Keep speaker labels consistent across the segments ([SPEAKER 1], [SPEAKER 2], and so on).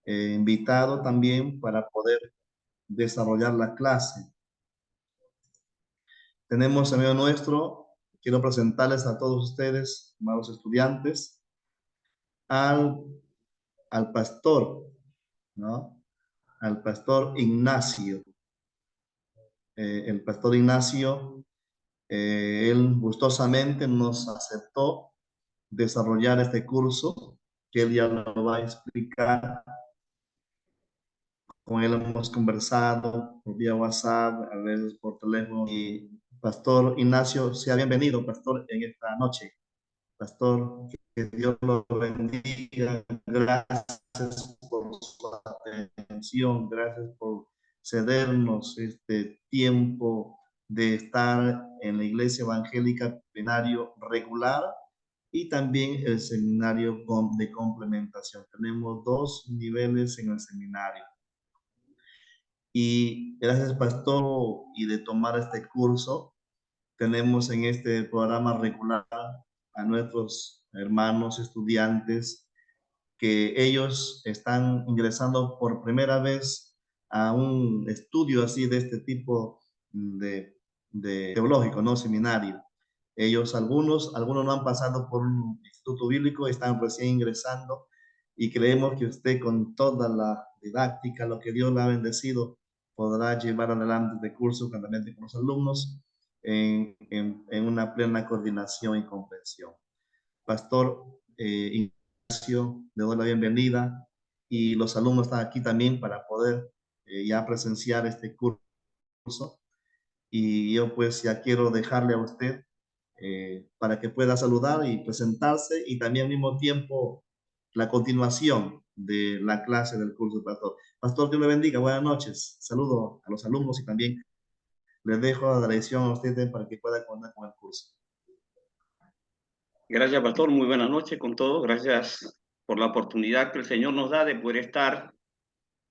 [SPEAKER 1] invitado también para poder desarrollar la clase. Tenemos, amigo nuestro, quiero presentarles a todos ustedes, amados estudiantes, al pastor, ¿no? Al pastor Ignacio. El pastor Ignacio, él gustosamente nos aceptó desarrollar este curso, que él ya lo va a explicar. Con él hemos conversado por vía WhatsApp, a veces por teléfono. Y Pastor Ignacio, sea bienvenido, pastor, en esta noche. Pastor, que Dios lo bendiga. Gracias por su atención, gracias por cedernos este tiempo de estar en la Iglesia Evangélica Plenario regular y también el seminario de complementación. Tenemos 2 niveles en el seminario. Y gracias, pastor, y de tomar este curso, tenemos en este programa regular a nuestros hermanos estudiantes que ellos están ingresando por primera vez a un estudio así de este tipo de teológico, ¿no? Seminario. Ellos, algunos no han pasado por un instituto bíblico, están recién ingresando y creemos que usted con toda la didáctica, lo que Dios le ha bendecido, podrá llevar adelante este curso juntamente con los alumnos en una plena coordinación y comprensión. Pastor Ignacio, le doy la bienvenida y los alumnos están aquí también para poder ya presenciar este curso. Y yo pues ya quiero dejarle a usted para que pueda saludar y presentarse y también al mismo tiempo la continuación de la clase del curso, pastor. Pastor, Dios le bendiga, buenas noches. Saludo a los alumnos y también les dejo la dirección a ustedes para que pueda contar con el curso.
[SPEAKER 2] Gracias, pastor. Muy buenas noches con todos. Gracias por la oportunidad que el Señor nos da de poder estar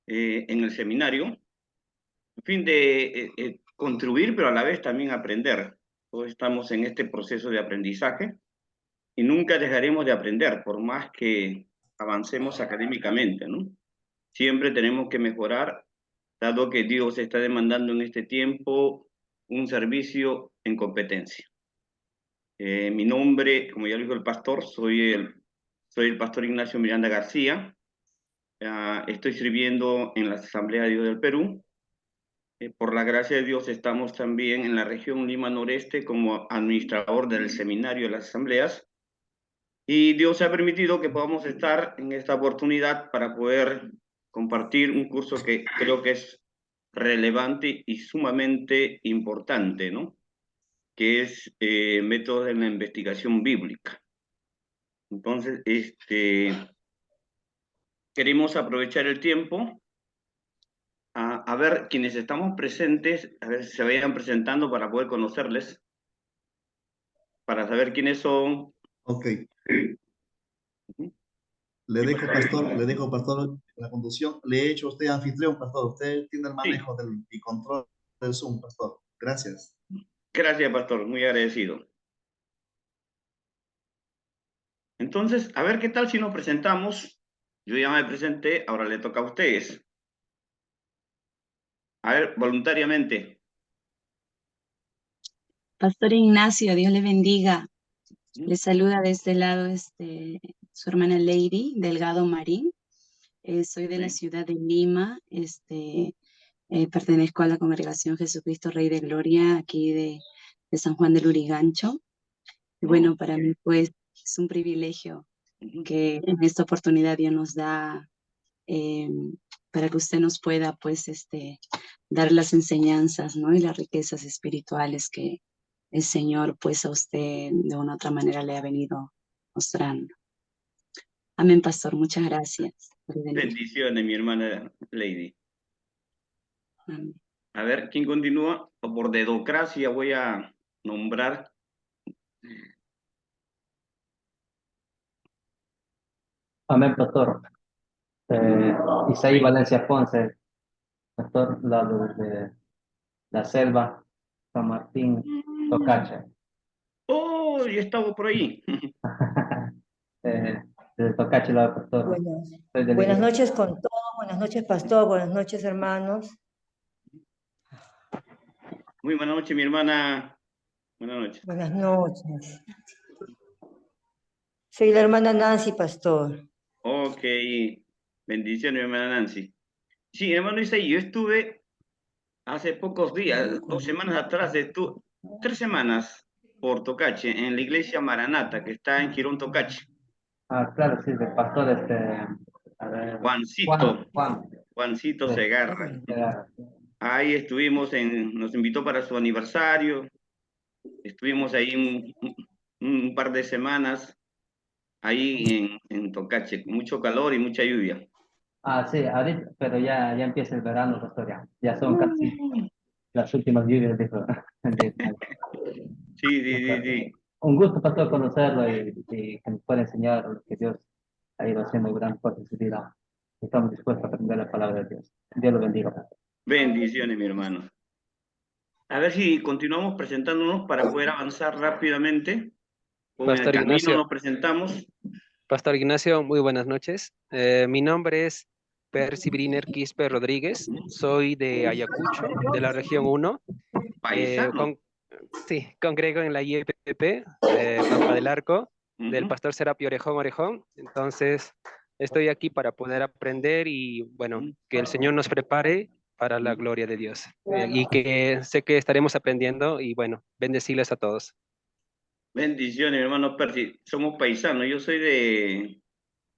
[SPEAKER 2] en el seminario, en fin, de contribuir, pero a la vez también aprender. Todos estamos en este proceso de aprendizaje y nunca dejaremos de aprender, por más que avancemos académicamente, ¿no? Siempre tenemos que mejorar, dado que Dios está demandando en este tiempo un servicio en competencia. Mi nombre, como ya lo dijo el pastor, soy el pastor Ignacio Miranda García. Estoy sirviendo en la Asamblea de Dios del Perú. Por la gracia de Dios estamos también en la región Lima Noreste como administrador del seminario de las asambleas. Y Dios ha permitido que podamos estar en esta oportunidad para poder compartir un curso que creo que es relevante y sumamente importante, ¿no? Que es métodos de la investigación bíblica. Entonces, queremos aprovechar el tiempo a ver quienes estamos presentes, a ver si se vayan presentando para poder conocerles, para saber quiénes son.
[SPEAKER 1] Ok.
[SPEAKER 2] Uh-huh.
[SPEAKER 1] Le dejo, pastor, la conducción. Le he hecho a usted anfitrión, pastor. Usted tiene el
[SPEAKER 2] Sí,
[SPEAKER 1] manejo y control del Zoom, pastor. Gracias.
[SPEAKER 2] gracias, pastor, muy agradecido. Entonces, a ver qué tal si nos presentamos. Yo ya me presenté, ahora le toca a ustedes. A ver, voluntariamente.
[SPEAKER 3] Pastor Ignacio, Dios le bendiga. Le saluda de este lado su hermana Lady Delgado Marín. Soy de la ciudad de Lima. Pertenezco a la congregación Jesucristo Rey de Gloria, aquí de San Juan del Lurigancho. Y bueno, para mí pues es un privilegio que en esta oportunidad Dios nos da para que usted nos pueda pues dar las enseñanzas, ¿no? Y las riquezas espirituales que el Señor pues a usted de una u otra manera le ha venido mostrando. Amén, pastor, muchas gracias.
[SPEAKER 2] Bendiciones, mi hermana Lady.
[SPEAKER 3] Amén.
[SPEAKER 2] A ver, ¿quién continúa? Por dedocracia voy a nombrar.
[SPEAKER 4] Amén, pastor. Isaí Valencia Ponce, pastor, de la selva, San Martín, Tocache.
[SPEAKER 2] Oh, ya estaba por ahí.
[SPEAKER 4] De Tocache, pastor.
[SPEAKER 5] Buenas noches con todos Buenas noches, pastor. Buenas noches, hermanos.
[SPEAKER 2] Muy buenas noches, mi hermana. Buenas noches.
[SPEAKER 5] Buenas noches. Soy la hermana Nancy, pastor.
[SPEAKER 2] Ok, bendiciones, mi hermana Nancy. Sí, hermano Isaí, yo estuve hace pocos días, 2 semanas atrás, 3 semanas por Tocache, en la iglesia Maranata, que está en Girón Tocache.
[SPEAKER 4] Ah, claro, sí, del pastor a ver,
[SPEAKER 2] Juancito,
[SPEAKER 4] Juan,
[SPEAKER 2] Juancito
[SPEAKER 4] sí,
[SPEAKER 2] Segarra.
[SPEAKER 4] Segarra.
[SPEAKER 2] Ahí estuvimos, nos invitó para su aniversario, estuvimos ahí un par de semanas, ahí en Tocache, con mucho calor y mucha lluvia.
[SPEAKER 4] Ah, sí, ahorita, pero ya empieza el verano, pastor, ya son casi las últimas lluvias, dijo.
[SPEAKER 2] Sí.
[SPEAKER 4] Un gusto, pastor, conocerlo y que nos pueda enseñar lo que Dios ha ido haciendo gran cosa en su vida. Estamos dispuestos a aprender la palabra de Dios. Dios lo bendiga, pastor.
[SPEAKER 2] Bendiciones, mi hermano. A ver si continuamos presentándonos para poder avanzar rápidamente. Con el
[SPEAKER 6] Pastor
[SPEAKER 2] camino
[SPEAKER 6] Ignacio,
[SPEAKER 2] nos presentamos.
[SPEAKER 6] Pastor Ignacio, muy buenas noches. Mi nombre es Percy Briner Quispe Rodríguez, soy de Ayacucho, de la región 1.
[SPEAKER 2] Paisano.
[SPEAKER 6] Sí, congrego en la IEPP, Pampa del Arco, del
[SPEAKER 2] Ujú.
[SPEAKER 6] Pastor Serapio Orejón. Entonces, estoy aquí para poder aprender y, bueno, que el Señor nos prepare para la gloria de Dios. Y que sé que estaremos aprendiendo y, bueno, bendecirles a todos.
[SPEAKER 2] Bendiciones, mi hermano Percy. Somos paisanos. Yo soy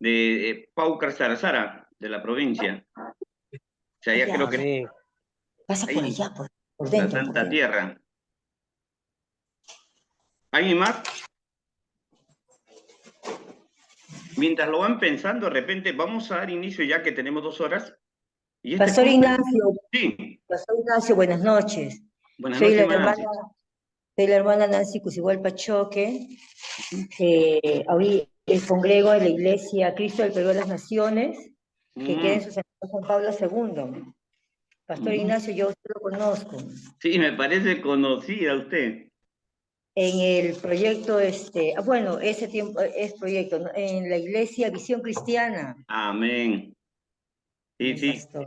[SPEAKER 2] de Paucar Sarazara, de la provincia. O sea, ya
[SPEAKER 5] Allá.
[SPEAKER 2] creo que
[SPEAKER 6] Amén.
[SPEAKER 5] Pasa por
[SPEAKER 2] ahí,
[SPEAKER 5] allá, por
[SPEAKER 2] la
[SPEAKER 5] dentro.
[SPEAKER 2] Santa Tierra. ¿Alguien más? Mientras lo van pensando, de repente vamos a dar inicio ya que tenemos 2 horas. Y este
[SPEAKER 5] Pastor
[SPEAKER 2] curso,
[SPEAKER 5] Ignacio,
[SPEAKER 2] sí.
[SPEAKER 5] Pastor Ignacio, buenas noches.
[SPEAKER 2] Buenas
[SPEAKER 5] Soy
[SPEAKER 2] noches,
[SPEAKER 5] la
[SPEAKER 2] hermana
[SPEAKER 5] hermana,
[SPEAKER 2] Nancy.
[SPEAKER 5] soy la hermana Nancy Cusigualpa Choque. Hoy congrego en la iglesia Cristo del Perú de las Naciones, que queda en su San Pablo II. Pastor Ignacio, yo usted lo conozco.
[SPEAKER 2] Sí, me parece conocida a usted.
[SPEAKER 5] En el proyecto, bueno, ese tiempo es proyecto, ¿no? En la iglesia Visión Cristiana.
[SPEAKER 2] Amén. Sí.
[SPEAKER 5] Pastor.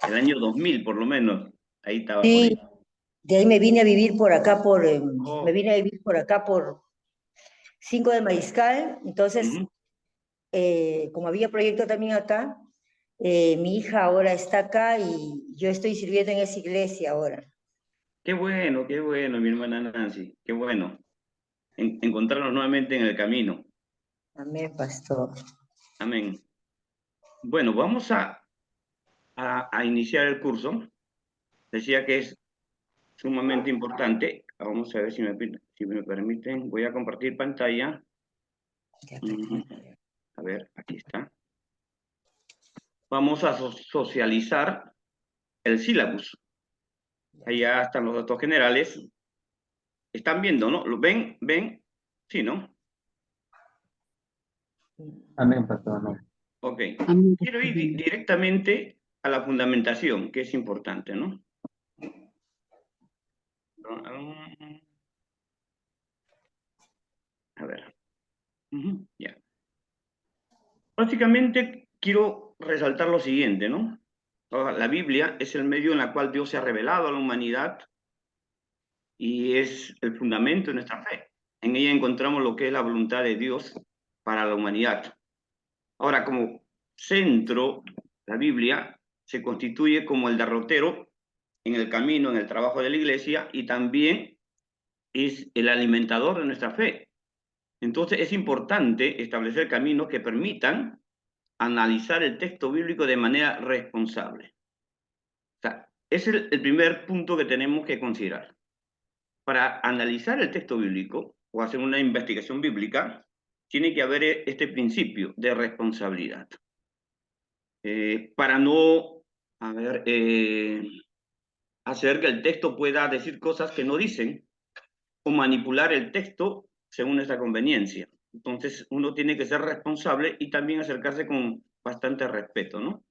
[SPEAKER 2] El año 2000, por lo menos. Ahí estaba por ahí.
[SPEAKER 5] Sí, de ahí me vine a vivir por acá,
[SPEAKER 2] Oh.
[SPEAKER 5] me vine a vivir por acá por 5 de Mariscal. Entonces, como había proyecto también acá, mi hija ahora está acá y yo estoy sirviendo en esa iglesia ahora.
[SPEAKER 2] Qué bueno, mi hermana Nancy. Qué bueno. Encontrarnos nuevamente en el camino.
[SPEAKER 5] Amén, pastor.
[SPEAKER 2] Amén. Bueno, vamos a iniciar el curso. Decía que es sumamente importante. Vamos a ver si me permiten. Voy a compartir pantalla. A ver, aquí está. Vamos a socializar el sílabus. Allá están los datos generales. Están viendo, ¿no? ¿Lo ven? ¿Ven? Sí, ¿no?
[SPEAKER 4] Amén, pastor. Amén.
[SPEAKER 2] Ok.
[SPEAKER 3] Amén.
[SPEAKER 2] Quiero ir directamente a la fundamentación, que es importante, ¿no? A ver. Ya. Básicamente quiero resaltar lo siguiente, ¿no? La Biblia es el medio en el cual Dios se ha revelado a la humanidad y es el fundamento de nuestra fe. En ella encontramos lo que es la voluntad de Dios para la humanidad. Ahora, como centro, la Biblia se constituye como el derrotero en el camino, en el trabajo de la iglesia, y también es el alimentador de nuestra fe. Entonces es importante establecer caminos que permitan analizar el texto bíblico de manera responsable. O sea, ese es el primer punto que tenemos que considerar. Para analizar el texto bíblico o hacer una investigación bíblica, tiene que haber este principio de responsabilidad. Para no hacer que el texto pueda decir cosas que no dicen o manipular el texto según nuestra conveniencia. Entonces uno tiene que ser responsable y también acercarse con bastante respeto, ¿no?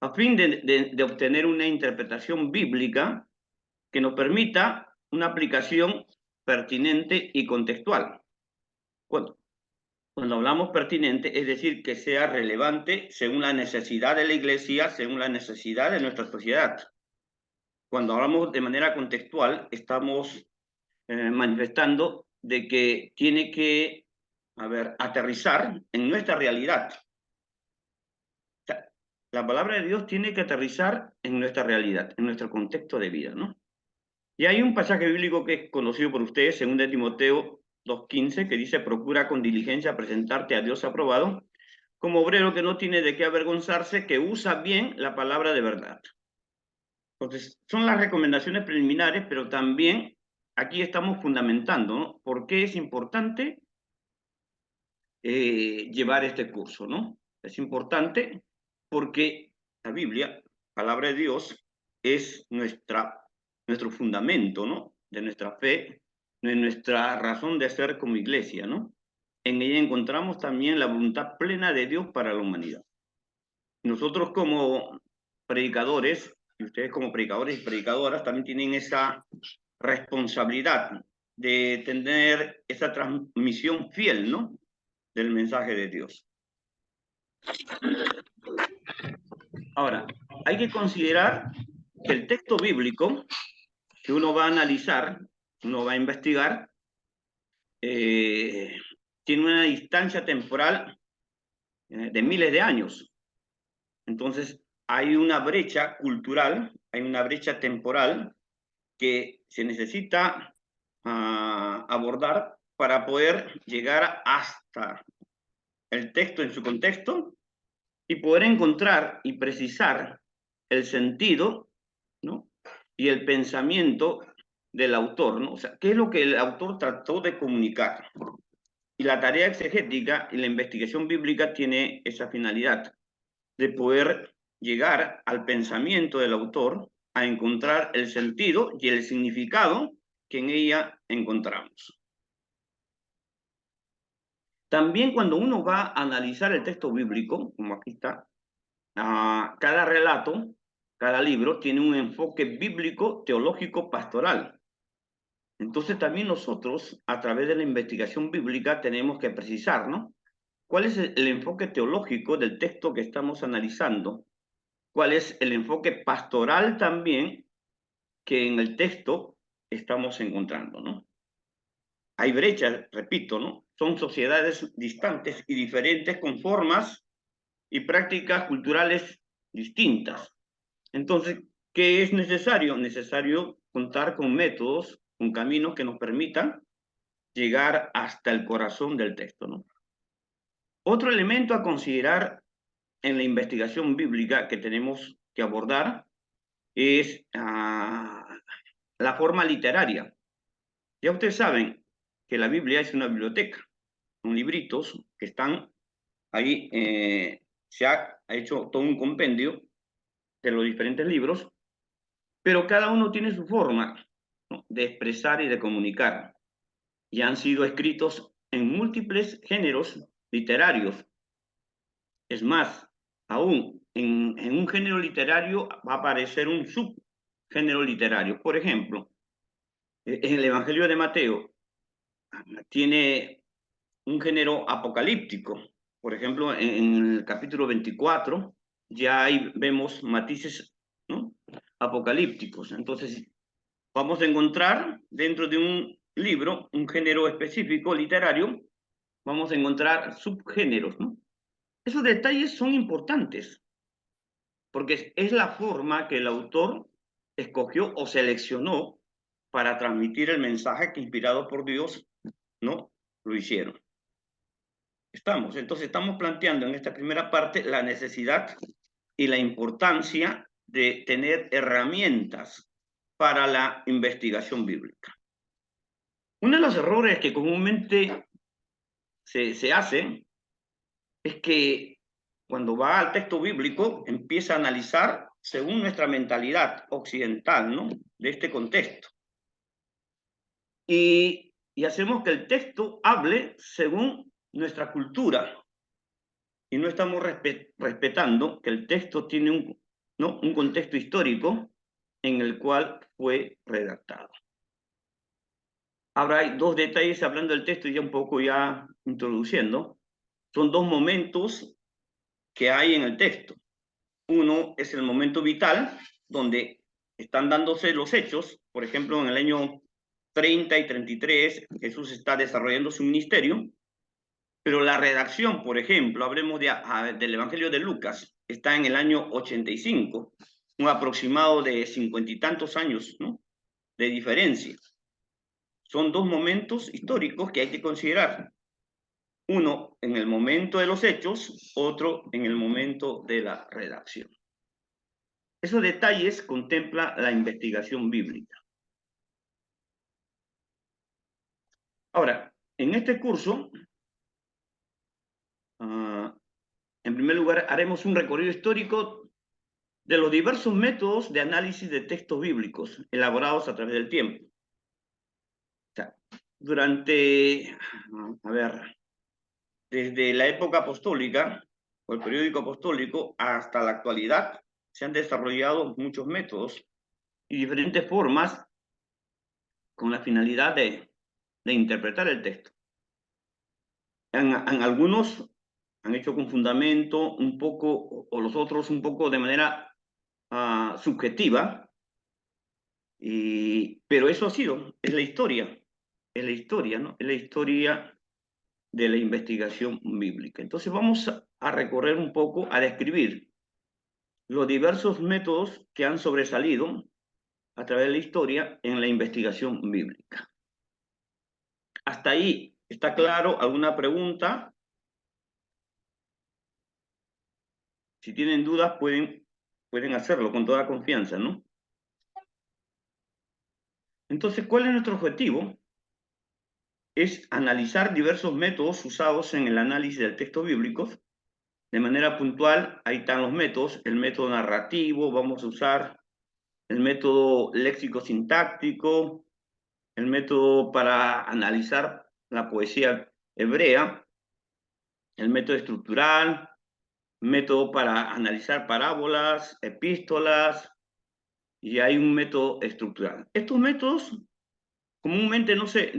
[SPEAKER 2] A fin de obtener una interpretación bíblica que nos permita una aplicación pertinente y contextual. Cuando hablamos pertinente, es decir, que sea relevante según la necesidad de la iglesia, según la necesidad de nuestra sociedad. Cuando hablamos de manera contextual, estamos manifestando de que tiene que, aterrizar en nuestra realidad. O sea, la palabra de Dios tiene que aterrizar en nuestra realidad, en nuestro contexto de vida, ¿no? Y hay un pasaje bíblico que es conocido por ustedes, 2 Timoteo 2:15, que dice: procura con diligencia presentarte a Dios aprobado, como obrero que no tiene de qué avergonzarse, que usa bien la palabra de verdad. Entonces, son las recomendaciones preliminares, pero también aquí estamos fundamentando, ¿no? ¿Por qué es importante llevar este curso, ¿no? Es importante porque la Biblia, palabra de Dios, es nuestro fundamento, ¿no? De nuestra fe, de nuestra razón de ser como iglesia, ¿no? En ella encontramos también la voluntad plena de Dios para la humanidad. Nosotros como predicadores, y ustedes como predicadores y predicadoras, también tienen esa responsabilidad de tener esa transmisión fiel, ¿no? Del mensaje de Dios. Ahora, hay que considerar que el texto bíblico que uno va a analizar, uno va a investigar, tiene una distancia temporal de miles de años. Entonces, hay una brecha cultural, hay una brecha temporal que se necesita abordar para poder llegar hasta el texto en su contexto y poder encontrar y precisar el sentido, ¿no? Y el pensamiento del autor, ¿no? O sea, ¿qué es lo que el autor trató de comunicar? Y la tarea exegética y la investigación bíblica tiene esa finalidad de poder llegar al pensamiento del autor, a encontrar el sentido y el significado que en ella encontramos. También cuando uno va a analizar el texto bíblico, como aquí está, cada relato, cada libro tiene un enfoque bíblico, teológico, pastoral. Entonces también nosotros, a través de la investigación bíblica, tenemos que precisar, ¿no? ¿Cuál es el enfoque teológico del texto que estamos analizando? ¿Cuál es el enfoque pastoral también que en el texto estamos encontrando, ¿no? Hay brechas, repito, ¿no? Son sociedades distantes y diferentes con formas y prácticas culturales distintas. Entonces, ¿qué es necesario? Necesario contar con métodos, con caminos que nos permitan llegar hasta el corazón del texto, ¿no? Otro elemento a considerar en la investigación bíblica que tenemos que abordar es la forma literaria. Ya ustedes saben que la Biblia es una biblioteca, son libritos que están ahí, se ha hecho todo un compendio de los diferentes libros, pero cada uno tiene su forma, ¿no?, de expresar y de comunicar, y han sido escritos en múltiples géneros literarios. Es más, aún en un género literario va a aparecer un subgénero literario. Por ejemplo, en el Evangelio de Mateo tiene un género apocalíptico. Por ejemplo, en el capítulo 24 ya ahí vemos matices, ¿no?, apocalípticos. Entonces, vamos a encontrar dentro de un libro, un género específico literario, vamos a encontrar subgéneros, ¿no? Esos detalles son importantes, porque es la forma que el autor escogió o seleccionó para transmitir el mensaje que, inspirado por Dios, ¿no?, lo hicieron. Entonces estamos planteando en esta primera parte la necesidad y la importancia de tener herramientas para la investigación bíblica. Uno de los errores que comúnmente se hacen es que cuando va al texto bíblico empieza a analizar según nuestra mentalidad occidental, ¿no?, de este contexto. Y hacemos que el texto hable según nuestra cultura. Y no estamos respetando que el texto tiene un contexto histórico en el cual fue redactado. Ahora hay dos detalles hablando del texto y ya un poco introduciendo. son dos momentos que hay en el texto. Uno es el momento vital, donde están dándose los hechos. Por ejemplo, en el año 30 y 33, Jesús está desarrollando su ministerio, pero la redacción, por ejemplo, hablemos del Evangelio de Lucas, está en el año 85, un aproximado de 50 y tantos años, ¿no?, de diferencia. Son dos momentos históricos que hay que considerar. Uno en el momento de los hechos, otro en el momento de la redacción. Esos detalles contempla la investigación bíblica. Ahora, en este curso, en primer lugar, haremos un recorrido histórico de los diversos métodos de análisis de textos bíblicos elaborados a través del tiempo. O sea, desde la época apostólica, o el periódico apostólico, hasta la actualidad, se han desarrollado muchos métodos y diferentes formas con la finalidad de interpretar el texto. En algunos han hecho con fundamento un poco, o los otros un poco de manera subjetiva, pero eso es la historia, ¿no? Es la historia de la investigación bíblica. Entonces vamos a recorrer un poco, a describir los diversos métodos que han sobresalido a través de la historia en la investigación bíblica. ¿Hasta ahí está claro? ¿Alguna pregunta? Si tienen dudas, pueden hacerlo con toda confianza, ¿no? Entonces, ¿cuál es nuestro objetivo? Es analizar diversos métodos usados en el análisis del texto bíblico. De manera puntual, ahí están los métodos. El método narrativo, vamos a usar el método léxico-sintáctico, el método para analizar la poesía hebrea, el método estructural, método para analizar parábolas, epístolas, y hay un método estructural. Estos métodos comúnmente no sé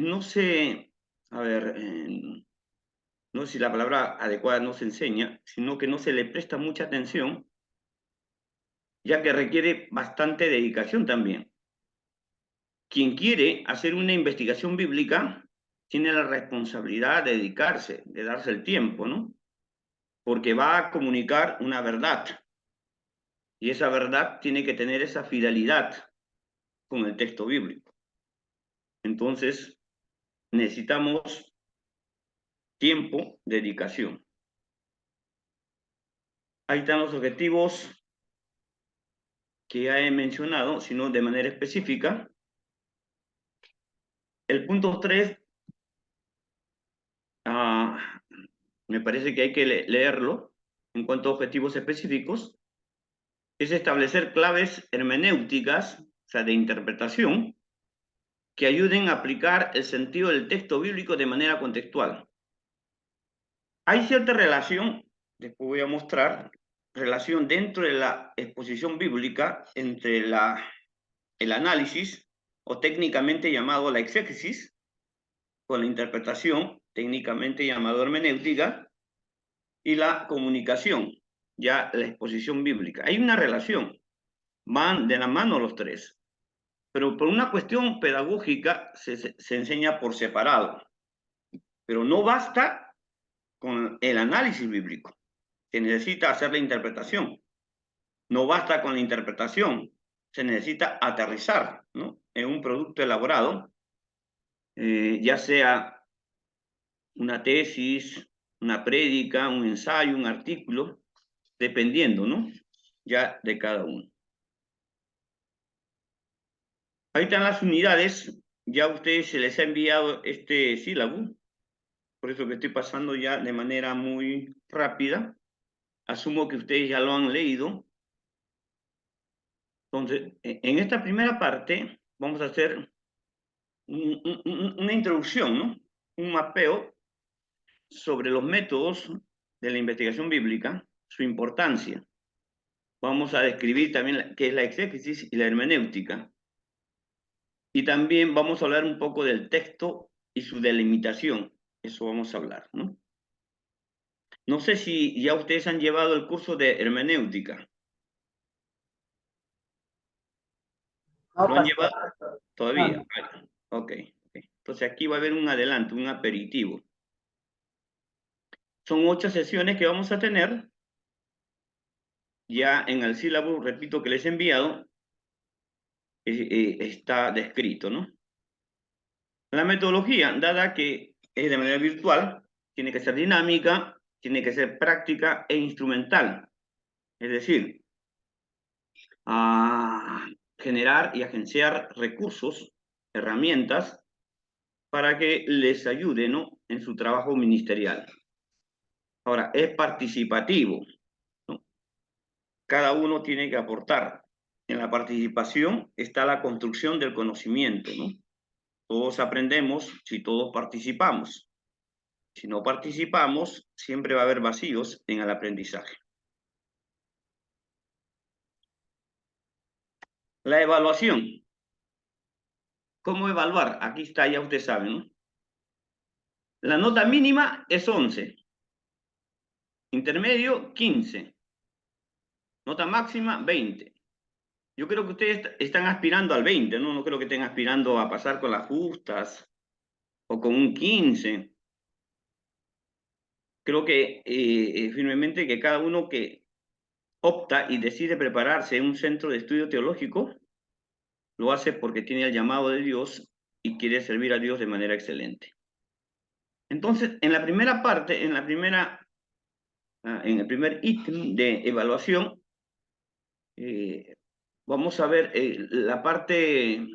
[SPEAKER 2] si la palabra adecuada no se enseña, sino que no se le presta mucha atención, ya que requiere bastante dedicación también. Quien quiere hacer una investigación bíblica tiene la responsabilidad de dedicarse, de darse el tiempo, ¿no? Porque va a comunicar una verdad. Y esa verdad tiene que tener esa fidelidad con el texto bíblico. Entonces, necesitamos tiempo, dedicación. Ahí están los objetivos que ya he mencionado, sino de manera específica. El punto 3, me parece que hay que leerlo en cuanto a objetivos específicos, es establecer claves hermenéuticas, o sea, de interpretación, que ayuden a aplicar el sentido del texto bíblico de manera contextual. Hay cierta relación, después voy a mostrar, relación dentro de la exposición bíblica entre el análisis, o técnicamente llamado la exégesis, con la interpretación, técnicamente llamado hermenéutica, y la comunicación, ya la exposición bíblica. Hay una relación, van de la mano los tres, pero por una cuestión pedagógica se enseña por separado. Pero no basta con el análisis bíblico, se necesita hacer la interpretación. No basta con la interpretación, se necesita aterrizar, ¿no?, en un producto elaborado, ya sea una tesis, una prédica, un ensayo, un artículo, dependiendo, ¿no?, ya de cada uno. Ahí están las unidades, ya a ustedes se les ha enviado este sílabo, por eso que estoy pasando ya de manera muy rápida. Asumo que ustedes ya lo han leído. Entonces, en esta primera parte vamos a hacer una introducción, ¿no?, un mapeo sobre los métodos de la investigación bíblica, su importancia. Vamos a describir también qué es la exégesis y la hermenéutica. Y también vamos a hablar un poco del texto y su delimitación. Eso vamos a hablar, ¿no? No sé si ya ustedes han llevado el curso de hermenéutica.
[SPEAKER 4] No,
[SPEAKER 2] ¿Lo han
[SPEAKER 4] pastor.
[SPEAKER 2] llevado? Todavía.
[SPEAKER 4] No.
[SPEAKER 2] Vale. Ok. Entonces aquí va a haber un adelanto, un aperitivo. Son 8 sesiones que vamos a tener. Ya en el sílabo, repito, que les he enviado, está descrito, ¿no? La metodología, dada que es de manera virtual, tiene que ser dinámica, tiene que ser práctica e instrumental. Es decir, a generar y agenciar recursos, herramientas, para que les ayude, ¿no?, en su trabajo ministerial. Ahora, es participativo, ¿no? Cada uno tiene que aportar. En la participación está la construcción del conocimiento, ¿no? Todos aprendemos si todos participamos. Si no participamos, siempre va a haber vacíos en el aprendizaje. La evaluación. ¿Cómo evaluar? Aquí está, ya ustedes saben, ¿no? La nota mínima es 11. Intermedio, 15. Nota máxima, 20. Yo creo que ustedes están aspirando al 20, ¿no? No creo que estén aspirando a pasar con las justas o con un 15. Creo que firmemente que cada uno que opta y decide prepararse en un centro de estudio teológico, lo hace porque tiene el llamado de Dios y quiere servir a Dios de manera excelente. Entonces, en la primera parte, en el primer ítem de evaluación, vamos a ver la parte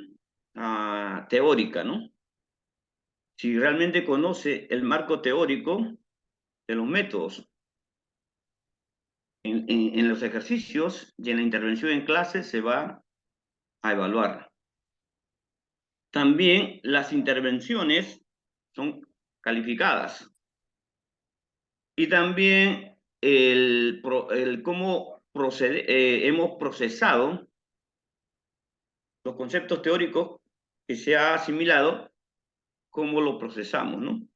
[SPEAKER 2] teórica, ¿no? Si realmente conoce el marco teórico de los métodos. En los ejercicios y en la intervención en clase se va a evaluar. También las intervenciones son calificadas. Y también el cómo hemos procesado los conceptos teóricos que se ha asimilado, cómo lo procesamos, ¿no?,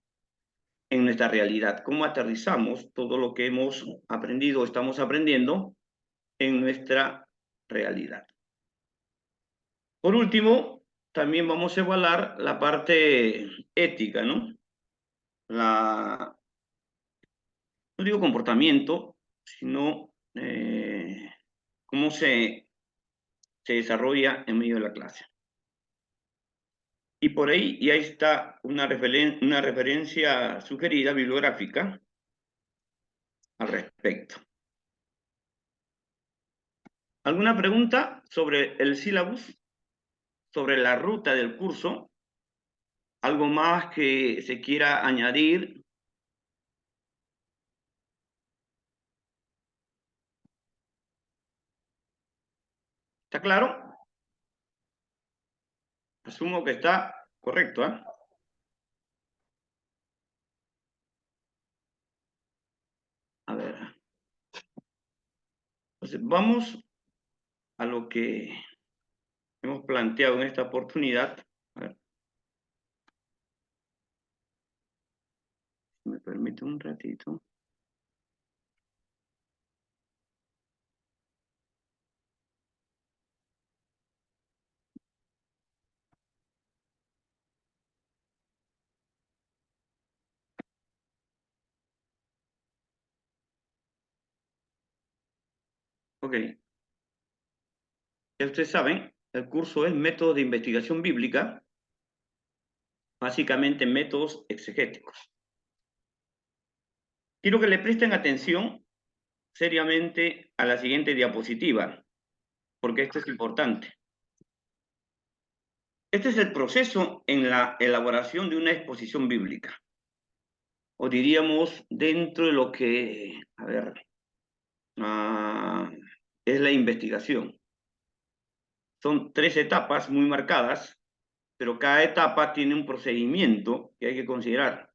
[SPEAKER 2] en nuestra realidad, cómo aterrizamos todo lo que hemos aprendido o estamos aprendiendo en nuestra realidad. Por último, también vamos a evaluar la parte ética, ¿no? No digo comportamiento, sino cómo se desarrolla en medio de la clase. Y por ahí ya está una referencia sugerida bibliográfica al respecto. ¿Alguna pregunta sobre el sílabus? ¿Sobre la ruta del curso? ¿Algo más que se quiera añadir? ¿Está claro? Asumo que está correcto, ¿eh? A ver. Entonces, vamos a lo que hemos planteado en esta oportunidad. A ver. Si me permite un ratito. Ok. Ya ustedes saben, el curso es Métodos de Investigación Bíblica, básicamente métodos exegéticos. Quiero que le presten atención seriamente a la siguiente diapositiva, porque esto es importante. Este es el proceso en la elaboración de una exposición bíblica, o diríamos dentro de lo que, a ver, es la investigación. Son 3 etapas muy marcadas, pero cada etapa tiene un procedimiento que hay que considerar.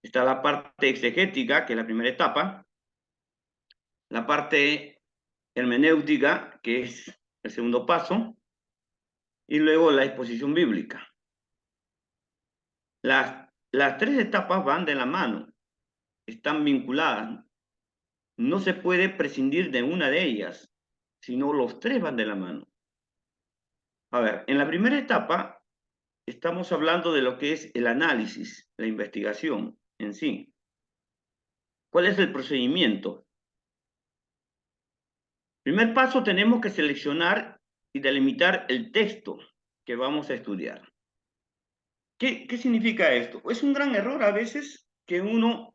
[SPEAKER 2] Está la parte exegética, que es la primera etapa, la parte hermenéutica, que es el segundo paso, y luego la exposición bíblica. Las 3 etapas van de la mano. están vinculadas. No se puede prescindir de una de ellas, sino los tres van de la mano. A ver, en la primera etapa estamos hablando de lo que es el análisis, la investigación en sí. ¿Cuál es el procedimiento? Primer paso, tenemos que seleccionar y delimitar el texto que vamos a estudiar. ¿Qué significa esto? Es un gran error a veces que uno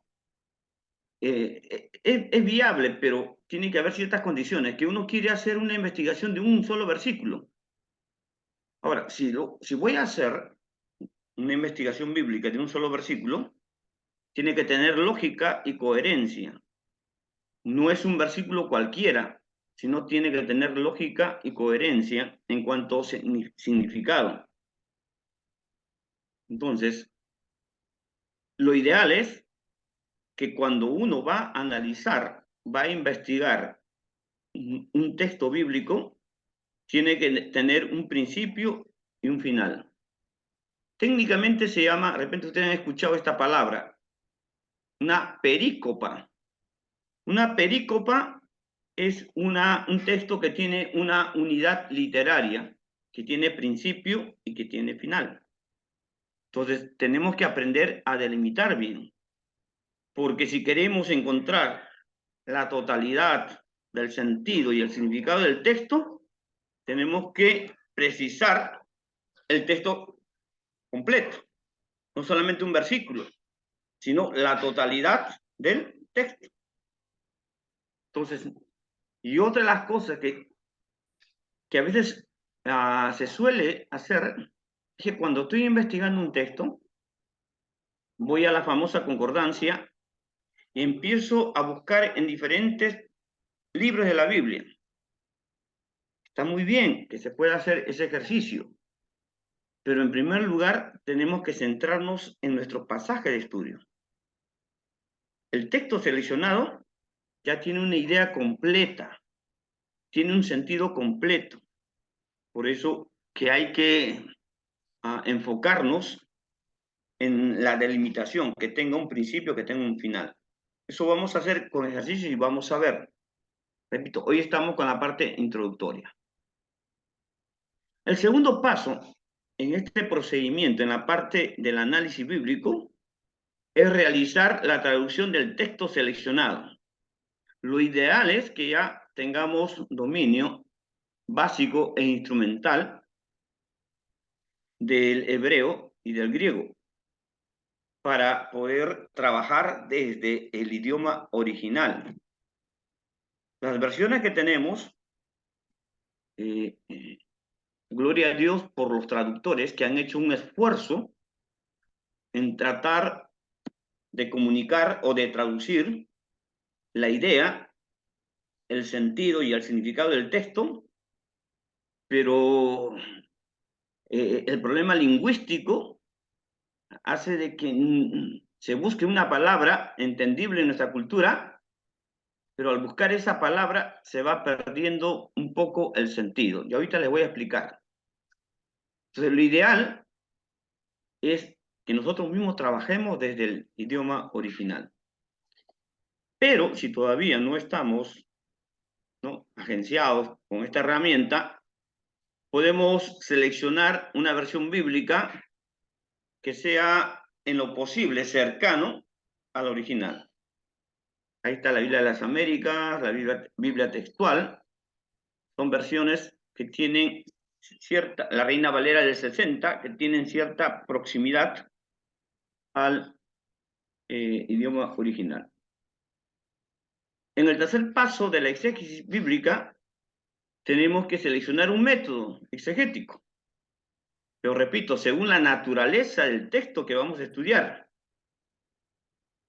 [SPEAKER 2] es viable, pero tiene que haber ciertas condiciones, que uno quiere hacer una investigación de un solo versículo. Ahora, si voy a hacer una investigación bíblica de un solo versículo, tiene que tener lógica y coherencia. No es un versículo cualquiera, sino tiene que tener lógica y coherencia en cuanto a significado. Entonces, lo ideal es que cuando uno va a analizar, va a investigar un texto bíblico, tiene que tener un principio y un final. Técnicamente se llama, de repente ustedes han escuchado esta palabra, una perícopa. Una perícopa es un texto que tiene una unidad literaria, que tiene principio y que tiene final. Entonces, tenemos que aprender a delimitar bien, porque si queremos encontrar la totalidad del sentido y el significado del texto, tenemos que precisar el texto completo, no solamente un versículo, sino la totalidad del texto. Entonces, y otra de las cosas que a veces se suele hacer es que cuando estoy investigando un texto, voy a la famosa concordancia y empiezo a buscar en diferentes libros de la Biblia. Está muy bien que se pueda hacer ese ejercicio, pero en primer lugar tenemos que centrarnos en nuestro pasaje de estudio. El texto seleccionado ya tiene una idea completa, tiene un sentido completo. Por eso que hay que enfocarnos en la delimitación, que tenga un principio, que tenga un final. Eso vamos a hacer con ejercicio y vamos a ver. Repito, hoy estamos con la parte introductoria. El segundo paso en este procedimiento, en la parte del análisis bíblico, es realizar la traducción del texto seleccionado. Lo ideal es que ya tengamos dominio básico e instrumental del hebreo y del griego para poder trabajar desde el idioma original. Las versiones que tenemos, gloria a Dios por los traductores que han hecho un esfuerzo en tratar de comunicar o de traducir la idea, el sentido y el significado del texto, pero el problema lingüístico hace de que se busque una palabra entendible en nuestra cultura, pero al buscar esa palabra se va perdiendo un poco el sentido. Y ahorita les voy a explicar. Entonces, lo ideal es que nosotros mismos trabajemos desde el idioma original. Pero si todavía no estamos agenciados con esta herramienta, podemos seleccionar una versión bíblica que sea en lo posible cercano al original. Ahí está la Biblia de las Américas, la Biblia textual. Son versiones que tienen cierta, la Reina Valera del 60, que tienen cierta proximidad al idioma original. En el tercer paso de la exégesis bíblica, tenemos que seleccionar un método exegético. Pero repito, según la naturaleza del texto que vamos a estudiar.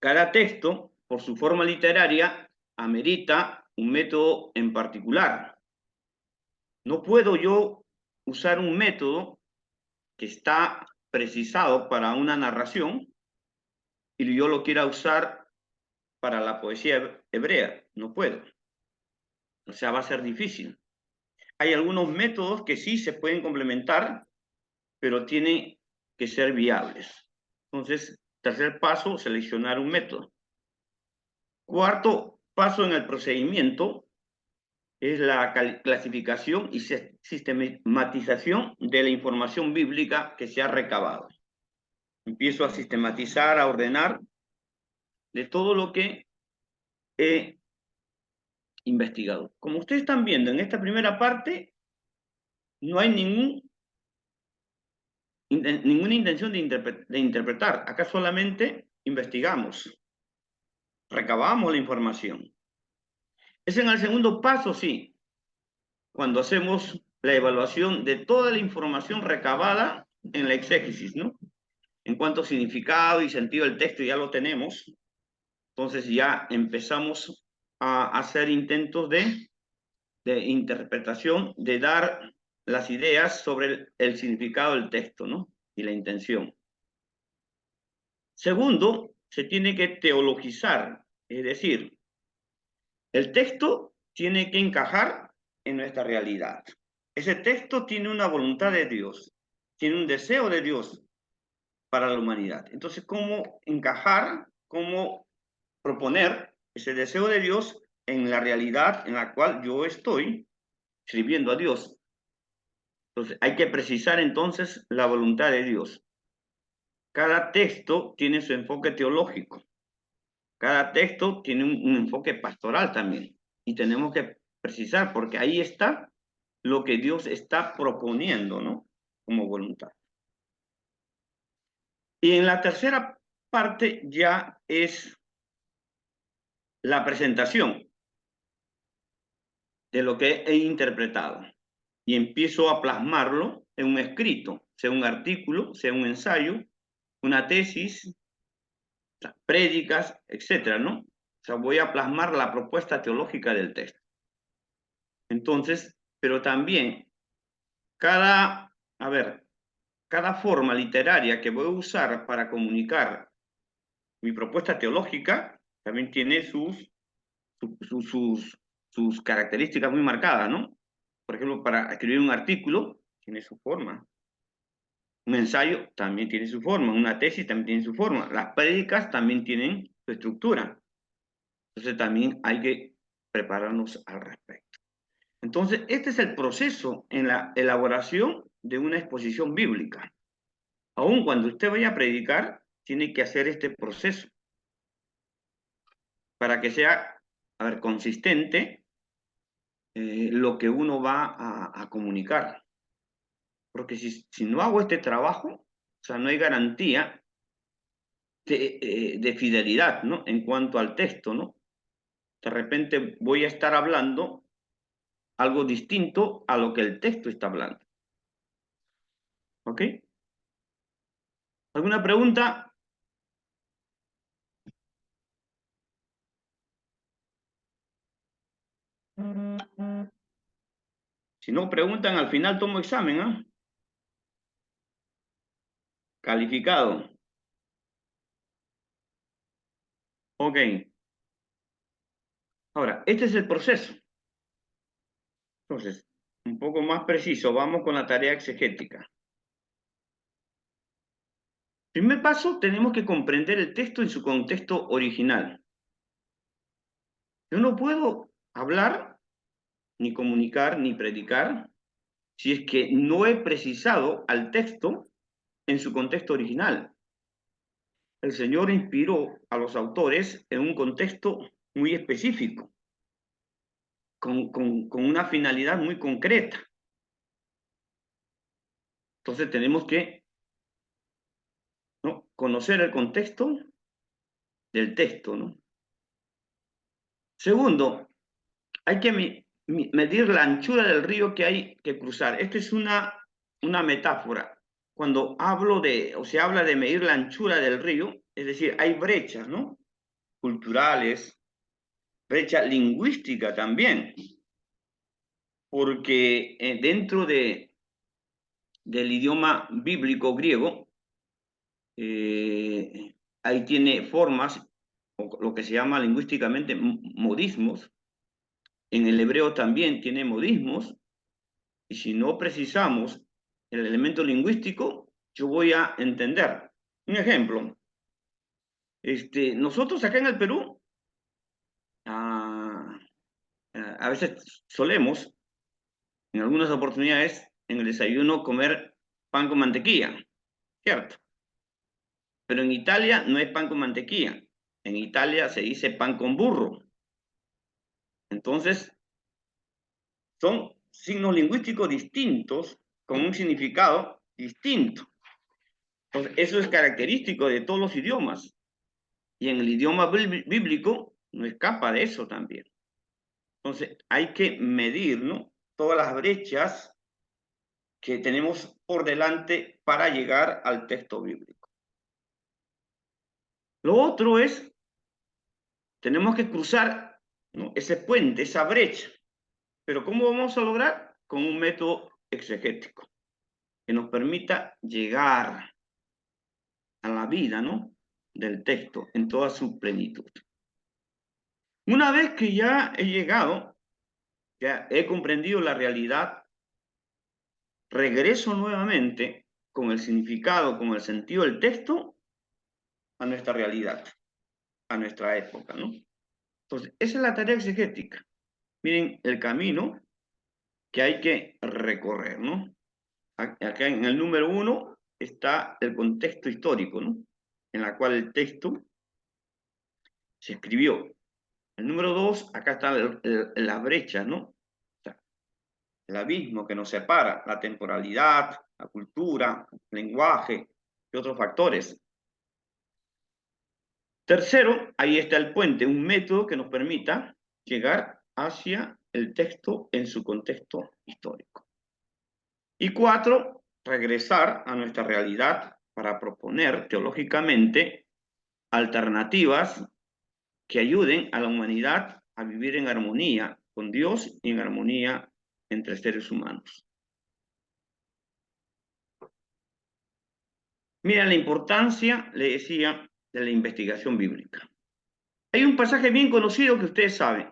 [SPEAKER 2] Cada texto, por su forma literaria, amerita un método en particular. No puedo yo usar un método que está precisado para una narración y yo lo quiera usar para la poesía hebrea. No puedo. O sea, va a ser difícil. Hay algunos métodos que sí se pueden complementar, pero tienen que ser viables. Entonces, tercer paso, seleccionar un método. Cuarto paso en el procedimiento es la clasificación y sistematización de la información bíblica que se ha recabado. Empiezo a sistematizar, a ordenar de todo lo que he investigado. Como ustedes están viendo en esta primera parte, no hay ninguna intención de interpretar. Acá solamente investigamos, recabamos la información. Es en el segundo paso, sí, cuando hacemos la evaluación de toda la información recabada en la exégesis, ¿no? En cuanto a significado y sentido del texto ya lo tenemos, entonces ya empezamos a hacer intentos de interpretación, de dar las ideas sobre el significado del texto, ¿no? Y la intención. Segundo, se tiene que teologizar, es decir, el texto tiene que encajar en nuestra realidad. Ese texto tiene una voluntad de Dios, tiene un deseo de Dios para la humanidad. Entonces, ¿cómo encajar, cómo proponer ese deseo de Dios en la realidad en la cual yo estoy sirviendo a Dios? Entonces, hay que precisar entonces la voluntad de Dios. Cada texto tiene su enfoque teológico. Cada texto tiene un enfoque pastoral también. Y tenemos que precisar, porque ahí está lo que Dios está proponiendo, ¿no? Como voluntad. Y en la tercera parte ya es la presentación de lo que he interpretado. Y empiezo a plasmarlo en un escrito, sea un artículo, sea un ensayo, una tesis, prédicas, etcétera, ¿no? O sea, voy a plasmar la propuesta teológica del texto. Entonces, pero también cada forma literaria que voy a usar para comunicar mi propuesta teológica también tiene sus características muy marcadas, ¿no? Por ejemplo, para escribir un artículo tiene su forma. Un ensayo también tiene su forma, una tesis también tiene su forma, las prédicas también tienen su estructura. Entonces también hay que prepararnos al respecto. Entonces, este es el proceso en la elaboración de una exposición bíblica. Aún cuando usted vaya a predicar, tiene que hacer este proceso para que sea, consistente lo que uno va a comunicar. Porque si no hago este trabajo, o sea, no hay garantía de fidelidad, ¿no? En cuanto al texto, ¿no? De repente voy a estar hablando algo distinto a lo que el texto está hablando. ¿Ok? ¿Alguna pregunta? Si no preguntan, al final tomo examen, ¿ah? Calificado. Ok. Ahora, este es el proceso. Entonces, un poco más preciso, vamos con la tarea exegética. Primer paso, tenemos que comprender el texto en su contexto original. Yo no puedo hablar, ni comunicar, ni predicar, si es que no he precisado al texto en su contexto original. El Señor inspiró a los autores en un contexto muy específico, con una finalidad muy concreta. Entonces tenemos que, ¿no?, conocer el contexto del texto, ¿no? Segundo, hay que medir la anchura del río que hay que cruzar. Esta es una metáfora. Cuando se habla de medir la anchura del río, es decir, hay brechas, ¿no?, culturales, brecha lingüística también, porque dentro del idioma bíblico griego, ahí tiene formas, o lo que se llama lingüísticamente modismos. En el hebreo también tiene modismos, y si no precisamos el elemento lingüístico, yo voy a entender. Un ejemplo, nosotros acá en el Perú a veces solemos, en algunas oportunidades, en el desayuno comer pan con mantequilla, ¿cierto? Pero en Italia no es pan con mantequilla. En Italia se dice pan con burro. Entonces, son signos lingüísticos distintos con un significado distinto. Entonces, eso es característico de todos los idiomas. Y en el idioma bíblico no escapa de eso también. Entonces, hay que medir, ¿no?, todas las brechas que tenemos por delante para llegar al texto bíblico. Lo otro es, tenemos que cruzar, ¿no?, ese puente, esa brecha. Pero ¿cómo vamos a lograr? Con un método exegético que nos permita llegar a la vida, ¿no?, del texto en toda su plenitud. Una vez que ya he llegado, ya he comprendido la realidad, regreso nuevamente con el significado, con el sentido del texto a nuestra realidad, a nuestra época, ¿no? Entonces, esa es la tarea exegética. Miren el camino que hay que recorrer, ¿no? Acá en el número 1 está el contexto histórico, ¿no?, en la cual el texto se escribió. El número 2, acá está la brecha, ¿no? O sea, el abismo que nos separa, la temporalidad, la cultura, el lenguaje y otros factores. Tercero, ahí está el puente, un método que nos permita llegar hacia el texto en su contexto histórico. Y 4, regresar a nuestra realidad para proponer teológicamente alternativas que ayuden a la humanidad a vivir en armonía con Dios y en armonía entre seres humanos. Mira la importancia, le decía, de la investigación bíblica. Hay un pasaje bien conocido que ustedes saben,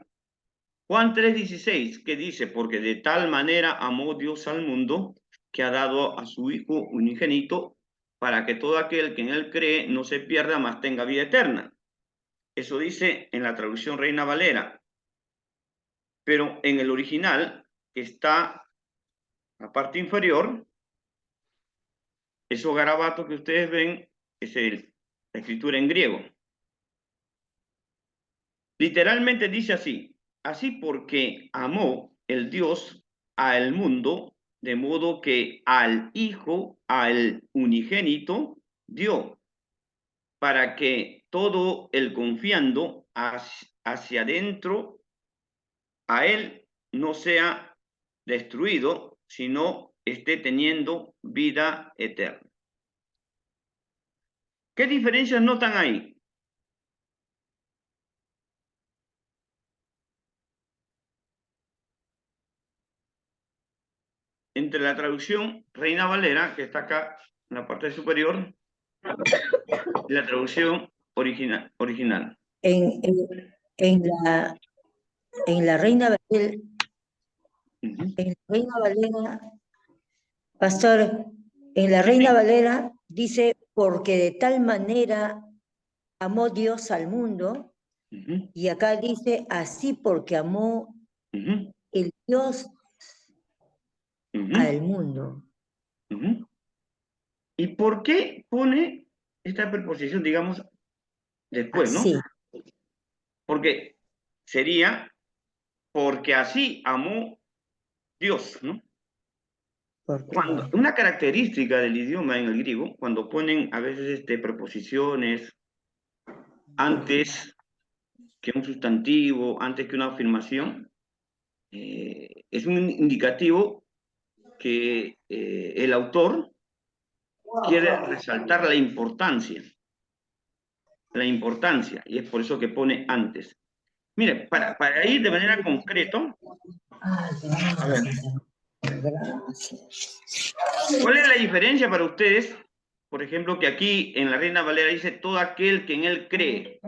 [SPEAKER 2] Juan 3:16, que dice, porque de tal manera amó Dios al mundo, que ha dado a su Hijo unigénito, para que todo aquel que en él cree no se pierda, mas tenga vida eterna. Eso dice en la traducción Reina Valera. Pero en el original, que está la parte inferior, esos garabatos que ustedes ven, es la escritura en griego. Literalmente dice así, así porque amó el Dios al mundo, de modo que al Hijo, al unigénito, dio, para que todo el confiando hacia adentro a él no sea destruido, sino esté teniendo vida eterna. ¿Qué diferencias notan ahí? Entre la traducción Reina Valera, que está acá en la parte superior, y la traducción original.
[SPEAKER 5] En la Reina Valera, en la Reina Valera, pastor, en la Reina Valera dice, porque de tal manera amó Dios al mundo, y acá dice, así porque amó el Dios al mundo.
[SPEAKER 2] ¿Y por qué pone esta preposición, digamos, después, no?
[SPEAKER 5] Sí.
[SPEAKER 2] Porque sería, porque así amó Dios, ¿no? Cuando, una característica del idioma en el griego, cuando ponen a veces preposiciones antes que un sustantivo, antes que una afirmación, es un indicativo que el autor quiere resaltar la importancia, y es por eso que pone antes. Mire, para ir de manera concreta, a ver, ¿cuál es la diferencia para ustedes? Por ejemplo, que aquí en la Reina Valera dice todo aquel que en él cree.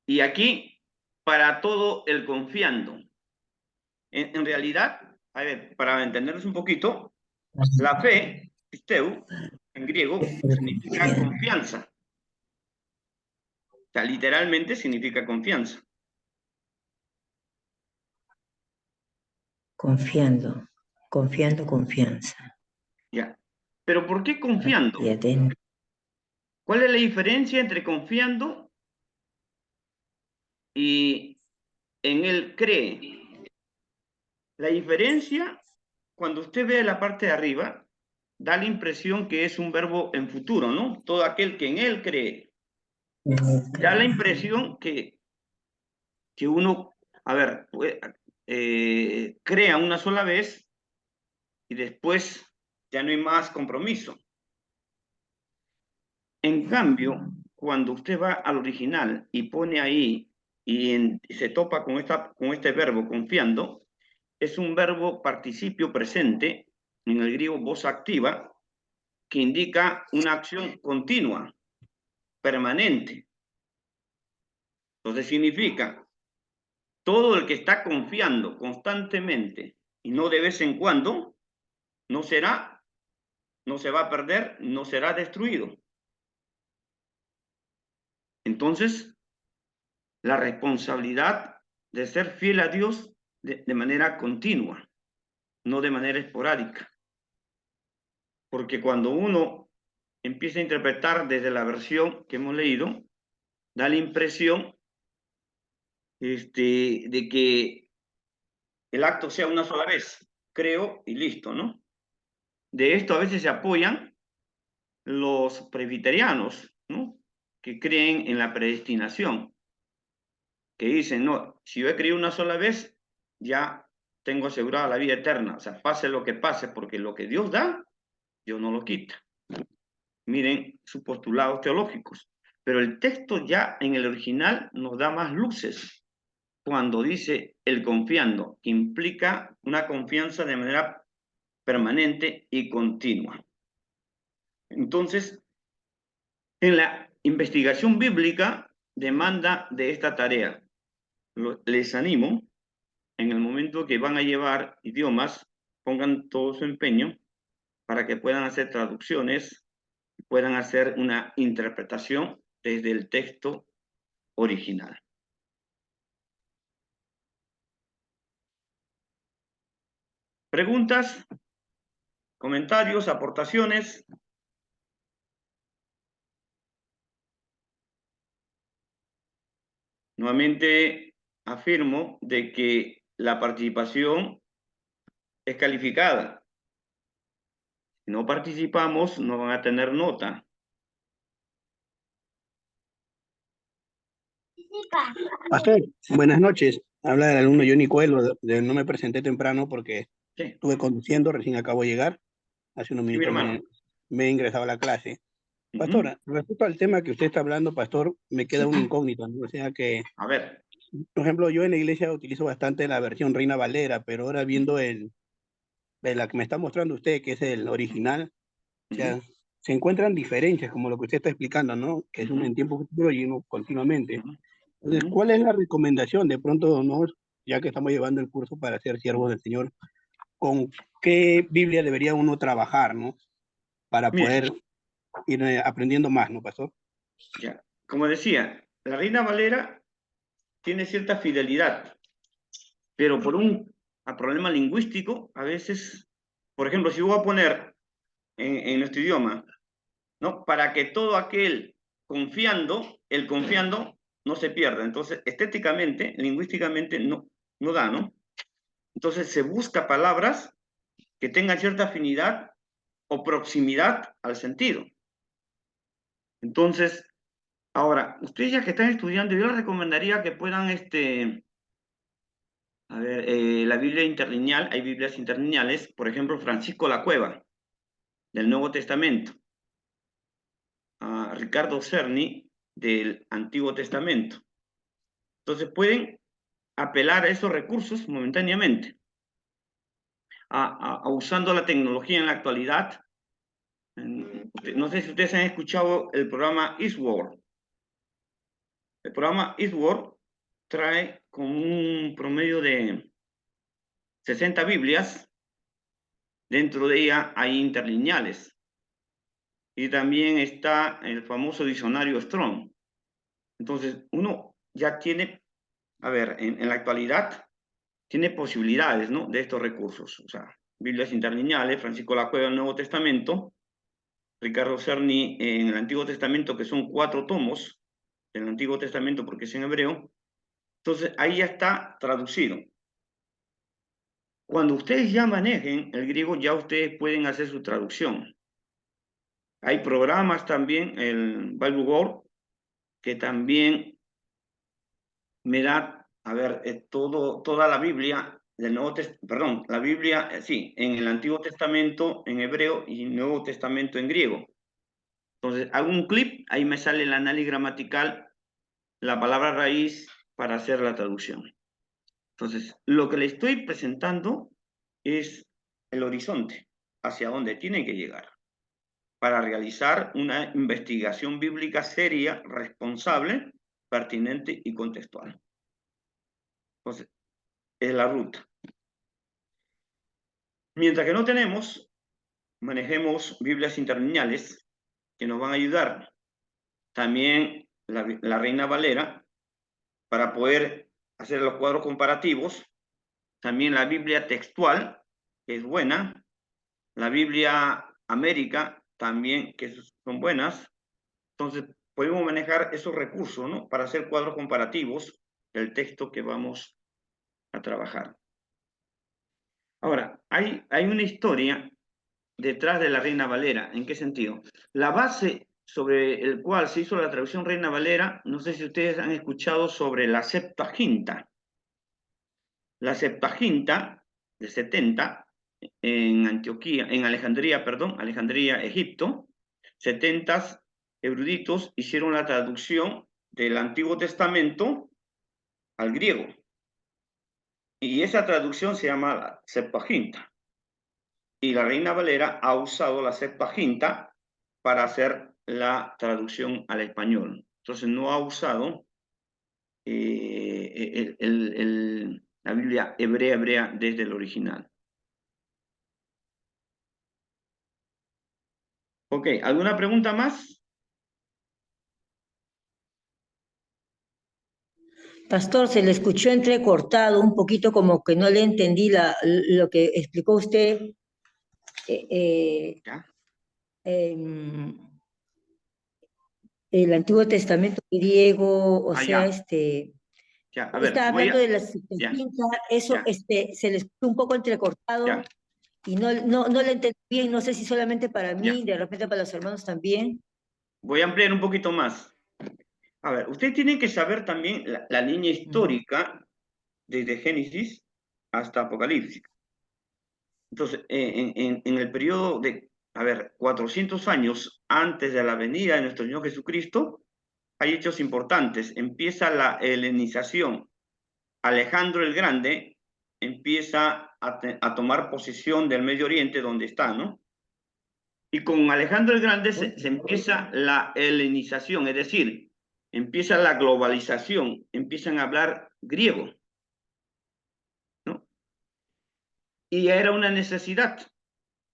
[SPEAKER 2] Y aquí, para todo el confiando. En realidad, a ver, para entendernos un poquito, la fe, pisteu, en griego, significa confianza. O sea, literalmente significa confianza.
[SPEAKER 5] Confiando, confiando, confianza.
[SPEAKER 2] Ya. ¿Pero por qué confiando?
[SPEAKER 5] Y atento.
[SPEAKER 2] ¿Cuál es la diferencia entre confiando y en él cree? La diferencia, cuando usted ve la parte de arriba, da la impresión que es un verbo en futuro, ¿no? Todo aquel que en él cree. Da la impresión que uno, a ver, crea una sola vez y después ya no hay más compromiso. En cambio, cuando usted va al original y pone ahí y se topa con este verbo confiando, es un verbo participio presente, en el griego voz activa, que indica una acción continua, permanente. Entonces significa, todo el que está confiando constantemente y no de vez en cuando, no se va a perder, no será destruido. Entonces, la responsabilidad de ser fiel a Dios de manera continua, no de manera esporádica. Porque cuando uno empieza a interpretar desde la versión que hemos leído, da la impresión de que el acto sea una sola vez, creo y listo, ¿no? De esto a veces se apoyan los presbiterianos, ¿no? Que creen en la predestinación, que dicen, no, si yo he creído una sola vez, ya tengo asegurada la vida eterna, o sea, pase lo que pase, porque lo que Dios da, Dios no lo quita. Miren sus postulados teológicos. Pero el texto ya en el original nos da más luces cuando dice el confiando, que implica una confianza de manera permanente y continua. Entonces, en la investigación bíblica demanda de esta tarea. Les animo, en el momento que van a llevar idiomas, pongan todo su empeño para que puedan hacer traducciones, puedan hacer una interpretación desde el texto original. ¿Preguntas? ¿Comentarios? ¿Aportaciones? Nuevamente afirmo de que la participación es calificada. Si no participamos, no van a tener nota.
[SPEAKER 7] Pastor, buenas noches. Habla el alumno Johnny Coelho. No me presenté temprano porque
[SPEAKER 2] Sí.
[SPEAKER 7] estuve conduciendo, recién acabo de llegar. Hace unos minutos me he ingresado a la clase. Pastora, respecto al tema que usted está hablando, pastor, me queda una incógnita, ¿no? O sea que,
[SPEAKER 2] A ver.
[SPEAKER 7] por ejemplo, yo en la iglesia utilizo bastante la versión Reina Valera, pero ahora viendo la que me está mostrando usted, que es el original, o sea, se encuentran diferencias, como lo que usted está explicando, ¿no? Que es un en tiempo futuro y uno continuamente. Entonces, ¿cuál es la recomendación? De pronto, ¿no? Ya que estamos llevando el curso para ser siervos del Señor, ¿con qué Biblia debería uno trabajar, ¿no? Para poder ir aprendiendo más, ¿no, pastor?
[SPEAKER 2] Ya. Como decía, la Reina Valera tiene cierta fidelidad, pero por un problema lingüístico, a veces, por ejemplo, si voy a poner en nuestro idioma, ¿no? Para que todo aquel el confiando no se pierda. Entonces, estéticamente, lingüísticamente, no da, ¿no? Entonces, se busca palabras que tengan cierta afinidad o proximidad al sentido. Entonces, ahora, ustedes ya que están estudiando, yo les recomendaría que puedan, a ver, la Biblia interlineal, hay Biblias interlineales, por ejemplo, Francisco La Cueva, del Nuevo Testamento, a Ricardo Cerny, del Antiguo Testamento. Entonces pueden apelar a esos recursos momentáneamente, usando la tecnología en la actualidad. No sé si ustedes han escuchado el programa Eastward. El programa Eastward trae con un promedio de 60 Biblias. Dentro de ella hay interlineales. Y también está el famoso diccionario Strong. Entonces, uno ya tiene, a ver, en la actualidad, tiene posibilidades, ¿no?, de estos recursos. O sea, Biblias interlineales, Francisco Lacueva en el Nuevo Testamento, Ricardo Cerny en el Antiguo Testamento, que son 4 tomos del Antiguo Testamento porque es en hebreo. Entonces, ahí ya está traducido. Cuando ustedes ya manejen el griego, ya ustedes pueden hacer su traducción. Hay programas también, el Bible World, que también me da, a ver, toda la Biblia del Nuevo Testamento, perdón, la Biblia, sí, en el Antiguo Testamento en hebreo y el Nuevo Testamento en griego. Entonces, hago un clip, ahí me sale el análisis gramatical, la palabra raíz para hacer la traducción. Entonces, lo que le estoy presentando es el horizonte, hacia dónde tiene que llegar, para realizar una investigación bíblica seria, responsable, pertinente y contextual. Entonces, es la ruta. Mientras que no tenemos, manejemos Biblias interlineales que nos van a ayudar. También la Reina Valera, para poder hacer los cuadros comparativos. También la Biblia textual, que es buena. La Biblia América, también, que son buenas. Entonces, podemos manejar esos recursos, ¿no?, para hacer cuadros comparativos del texto que vamos a trabajar. Ahora, hay una historia detrás de la Reina Valera. ¿En qué sentido? La base sobre el cual se hizo la traducción Reina Valera, no sé si ustedes han escuchado sobre la Septuaginta. La Septuaginta de 70 en Antioquía, en Alejandría, perdón, Alejandría, Egipto, 70 eruditos hicieron la traducción del Antiguo Testamento al griego. Y esa traducción se llama la Septuaginta. Y la Reina Valera ha usado la Septuaginta para hacer la traducción al español. Entonces no ha usado la Biblia hebrea desde el original. Ok, ¿alguna pregunta más?
[SPEAKER 5] Pastor, se le escuchó entrecortado, un poquito como que no le entendí lo que explicó usted.
[SPEAKER 2] ¿Ya?
[SPEAKER 5] El Antiguo Testamento griego, o sea,
[SPEAKER 2] Ya. Ya, a ver,
[SPEAKER 5] está hablando de la Septuaginta, eso
[SPEAKER 2] ya.
[SPEAKER 5] se le escuchó un poco entrecortado
[SPEAKER 2] Ya.
[SPEAKER 5] y no le entendí bien, no sé si solamente para mí, de repente para los hermanos también.
[SPEAKER 2] Voy a ampliar un poquito más. A ver, ustedes tienen que saber también la línea histórica desde Génesis hasta Apocalipsis. Entonces, en el periodo de, 400 años antes de la venida de nuestro Señor Jesucristo, hay hechos importantes. Empieza la helenización. Alejandro el Grande empieza a tomar posesión del Medio Oriente donde está, ¿no? Y con Alejandro el Grande se empieza la helenización, es decir, empieza la globalización, empiezan a hablar griego, ¿no? Y era una necesidad.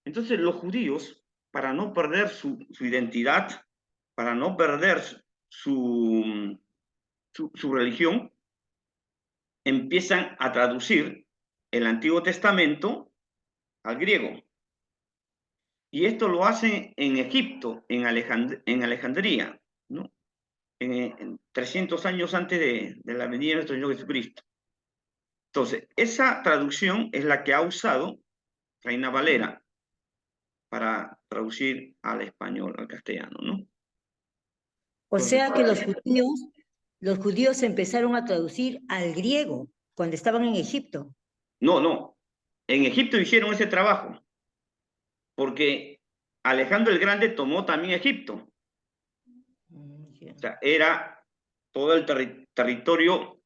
[SPEAKER 2] Entonces los judíos, para no perder su identidad, para no perder su religión, empiezan a traducir el Antiguo Testamento al griego. Y esto lo hacen en Egipto, en Alejandría, ¿no? En 300 años antes de la venida de nuestro Señor Jesucristo. Entonces, esa traducción es la que ha usado Reina Valera para traducir al español, al castellano, ¿no?
[SPEAKER 5] O sea que los judíos empezaron a traducir al griego cuando estaban en Egipto.
[SPEAKER 2] No. En Egipto hicieron ese trabajo, porque Alejandro el Grande tomó también Egipto. O sea, era todo el territorio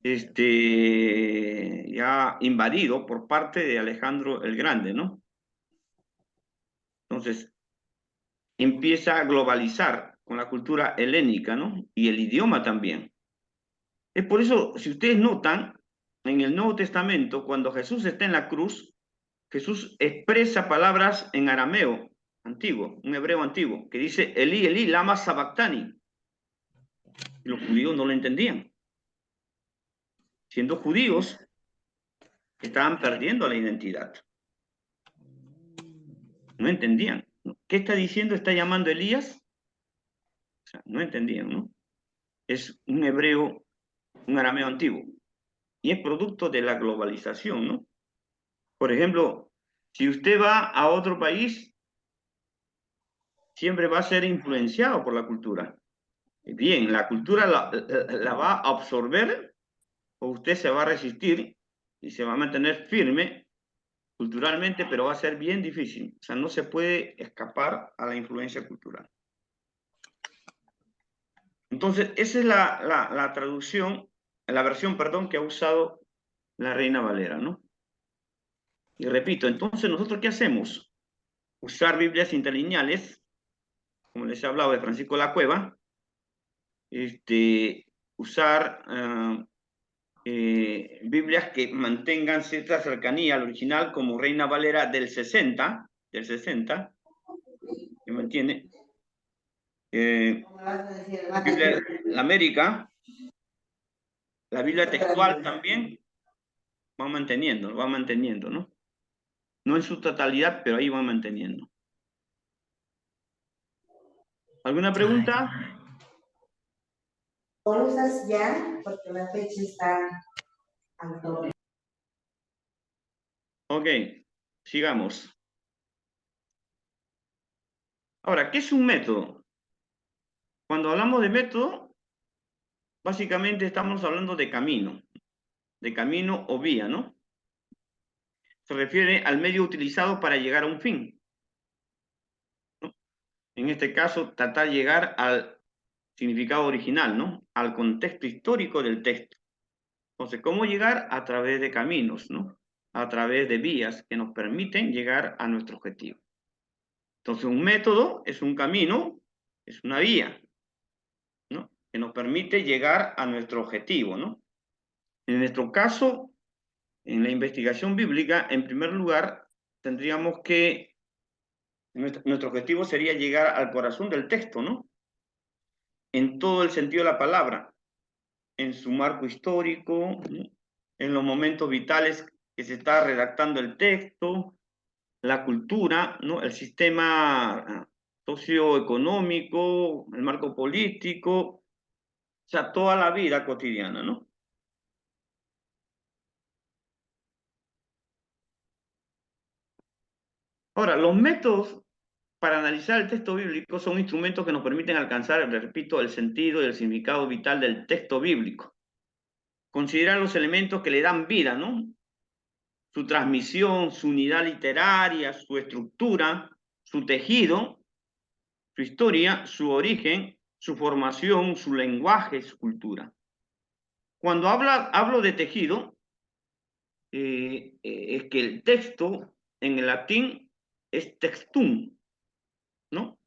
[SPEAKER 2] ya invadido por parte de Alejandro el Grande, ¿no? Entonces, empieza a globalizar con la cultura helénica, ¿no? Y el idioma también. Es por eso, si ustedes notan, en el Nuevo Testamento, cuando Jesús está en la cruz, Jesús expresa palabras en arameo antiguo, un hebreo antiguo, que dice, Elí, Elí, lama sabactani. Y los judíos no lo entendían. Siendo judíos, estaban perdiendo la identidad. No entendían. ¿Qué está diciendo? ¿Está llamando Elías? O sea, no entendían, ¿no? Es un hebreo, un arameo antiguo. Y es producto de la globalización, ¿no? Por ejemplo, si usted va a otro país, siempre va a ser influenciado por la cultura. Bien, la cultura la va a absorber o usted se va a resistir y se va a mantener firme culturalmente, pero va a ser bien difícil. O sea, no se puede escapar a la influencia cultural. Entonces, esa es la traducción, la versión, perdón, que ha usado la Reina Valera, ¿no? Y repito, entonces, ¿nosotros qué hacemos? Usar Biblias interlineales, como les he hablado de Francisco de la Cueva, usar Biblias que mantengan cierta cercanía al original, como Reina Valera del 60, ¿me entiende? Biblia la América, la Biblia textual también va manteniendo, ¿no? No en su totalidad, pero ahí va manteniendo. ¿Alguna pregunta?
[SPEAKER 8] ¿Lo usas ya? Porque la fecha está al tope.
[SPEAKER 2] Ok, sigamos. Ahora, ¿qué es un método? Cuando hablamos de método, básicamente estamos hablando de camino o vía, ¿no? Se refiere al medio utilizado para llegar a un fin, ¿no? En este caso, tratar de llegar al significado original, ¿no? Al contexto histórico del texto. Entonces, ¿cómo llegar? A través de caminos, ¿no? A través de vías que nos permiten llegar a nuestro objetivo. Entonces, un método es un camino, es una vía, ¿no? Que nos permite llegar a nuestro objetivo, ¿no? En nuestro caso, en la investigación bíblica, en primer lugar, tendríamos que, nuestro objetivo sería llegar al corazón del texto, ¿no? En todo el sentido de la palabra, en su marco histórico, ¿no? En los momentos vitales que se está redactando el texto, la cultura, ¿no? El sistema socioeconómico, el marco político, o sea, toda la vida cotidiana, ¿no? Ahora, los métodos para analizar el texto bíblico son instrumentos que nos permiten alcanzar, repito, el sentido y el significado vital del texto bíblico. Considerar los elementos que le dan vida, ¿no? Su transmisión, su unidad literaria, su estructura, su tejido, su historia, su origen, su formación, su lenguaje, su cultura. Cuando hablo de tejido, es que el texto en el latín es textum, ¿no?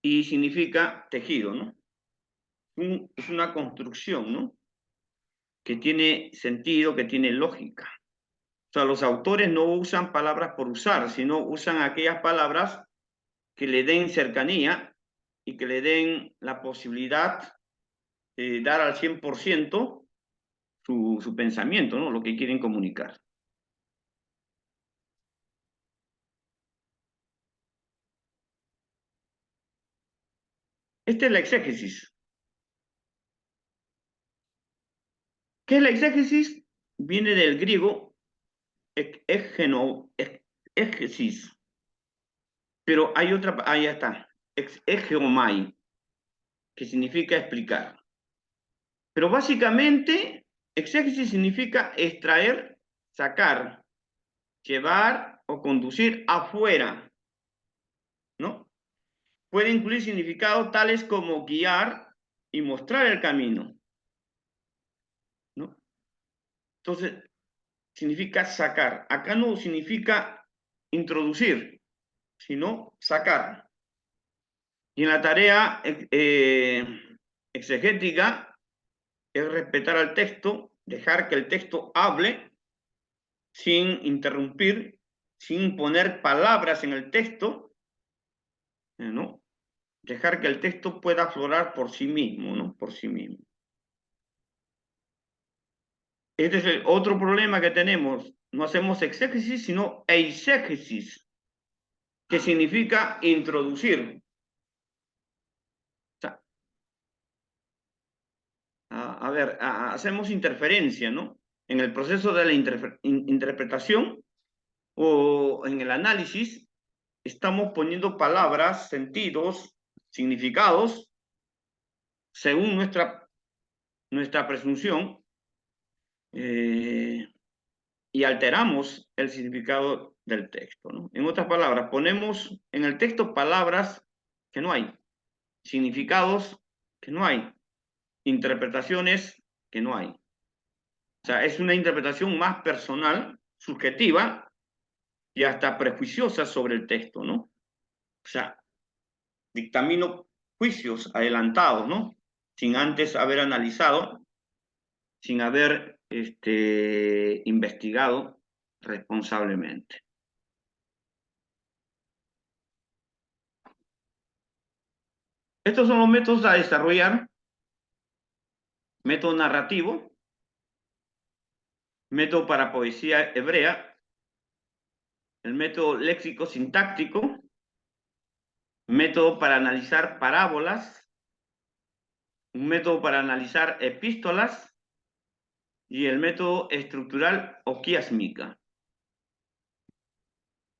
[SPEAKER 2] Y significa tejido, ¿no? Es una construcción, ¿no? Que tiene sentido, que tiene lógica. O sea, los autores no usan palabras por usar, sino usan aquellas palabras que le den cercanía y que le den la posibilidad de dar al 100% su pensamiento, ¿no? Lo que quieren comunicar. Esta es la exégesis. ¿Qué es la exégesis? Viene del griego exégesis. Pero hay otra, ahí está, exegeomai, que significa explicar. Pero básicamente, exégesis significa extraer, sacar, llevar o conducir afuera, ¿no? Puede incluir significados tales como guiar y mostrar el camino, ¿no? Entonces, significa sacar. Acá no significa introducir, sino sacar. Y en la tarea exegética es respetar al texto, dejar que el texto hable sin interrumpir, sin poner palabras en el texto, ¿no? Dejar que el texto pueda aflorar por sí mismo, ¿no? Por sí mismo. Este es el otro problema que tenemos. No hacemos exégesis, sino eisegesis, que significa introducir. O sea, a ver, hacemos interferencia, ¿no? En el proceso de la interpretación o en el análisis, estamos poniendo palabras, sentidos, significados, según nuestra presunción, y alteramos el significado del texto, ¿no? En otras palabras, ponemos en el texto palabras que no hay, significados que no hay, interpretaciones que no hay. O sea, es una interpretación más personal, subjetiva y hasta prejuiciosa sobre el texto, ¿no? O sea, dictamino juicios adelantados, ¿no? Sin antes haber analizado, sin haber investigado responsablemente. Estos son los métodos a desarrollar: método narrativo, método para poesía hebrea, el método léxico-sintáctico, método para analizar parábolas, un método para analizar epístolas y el método estructural o quiásmica.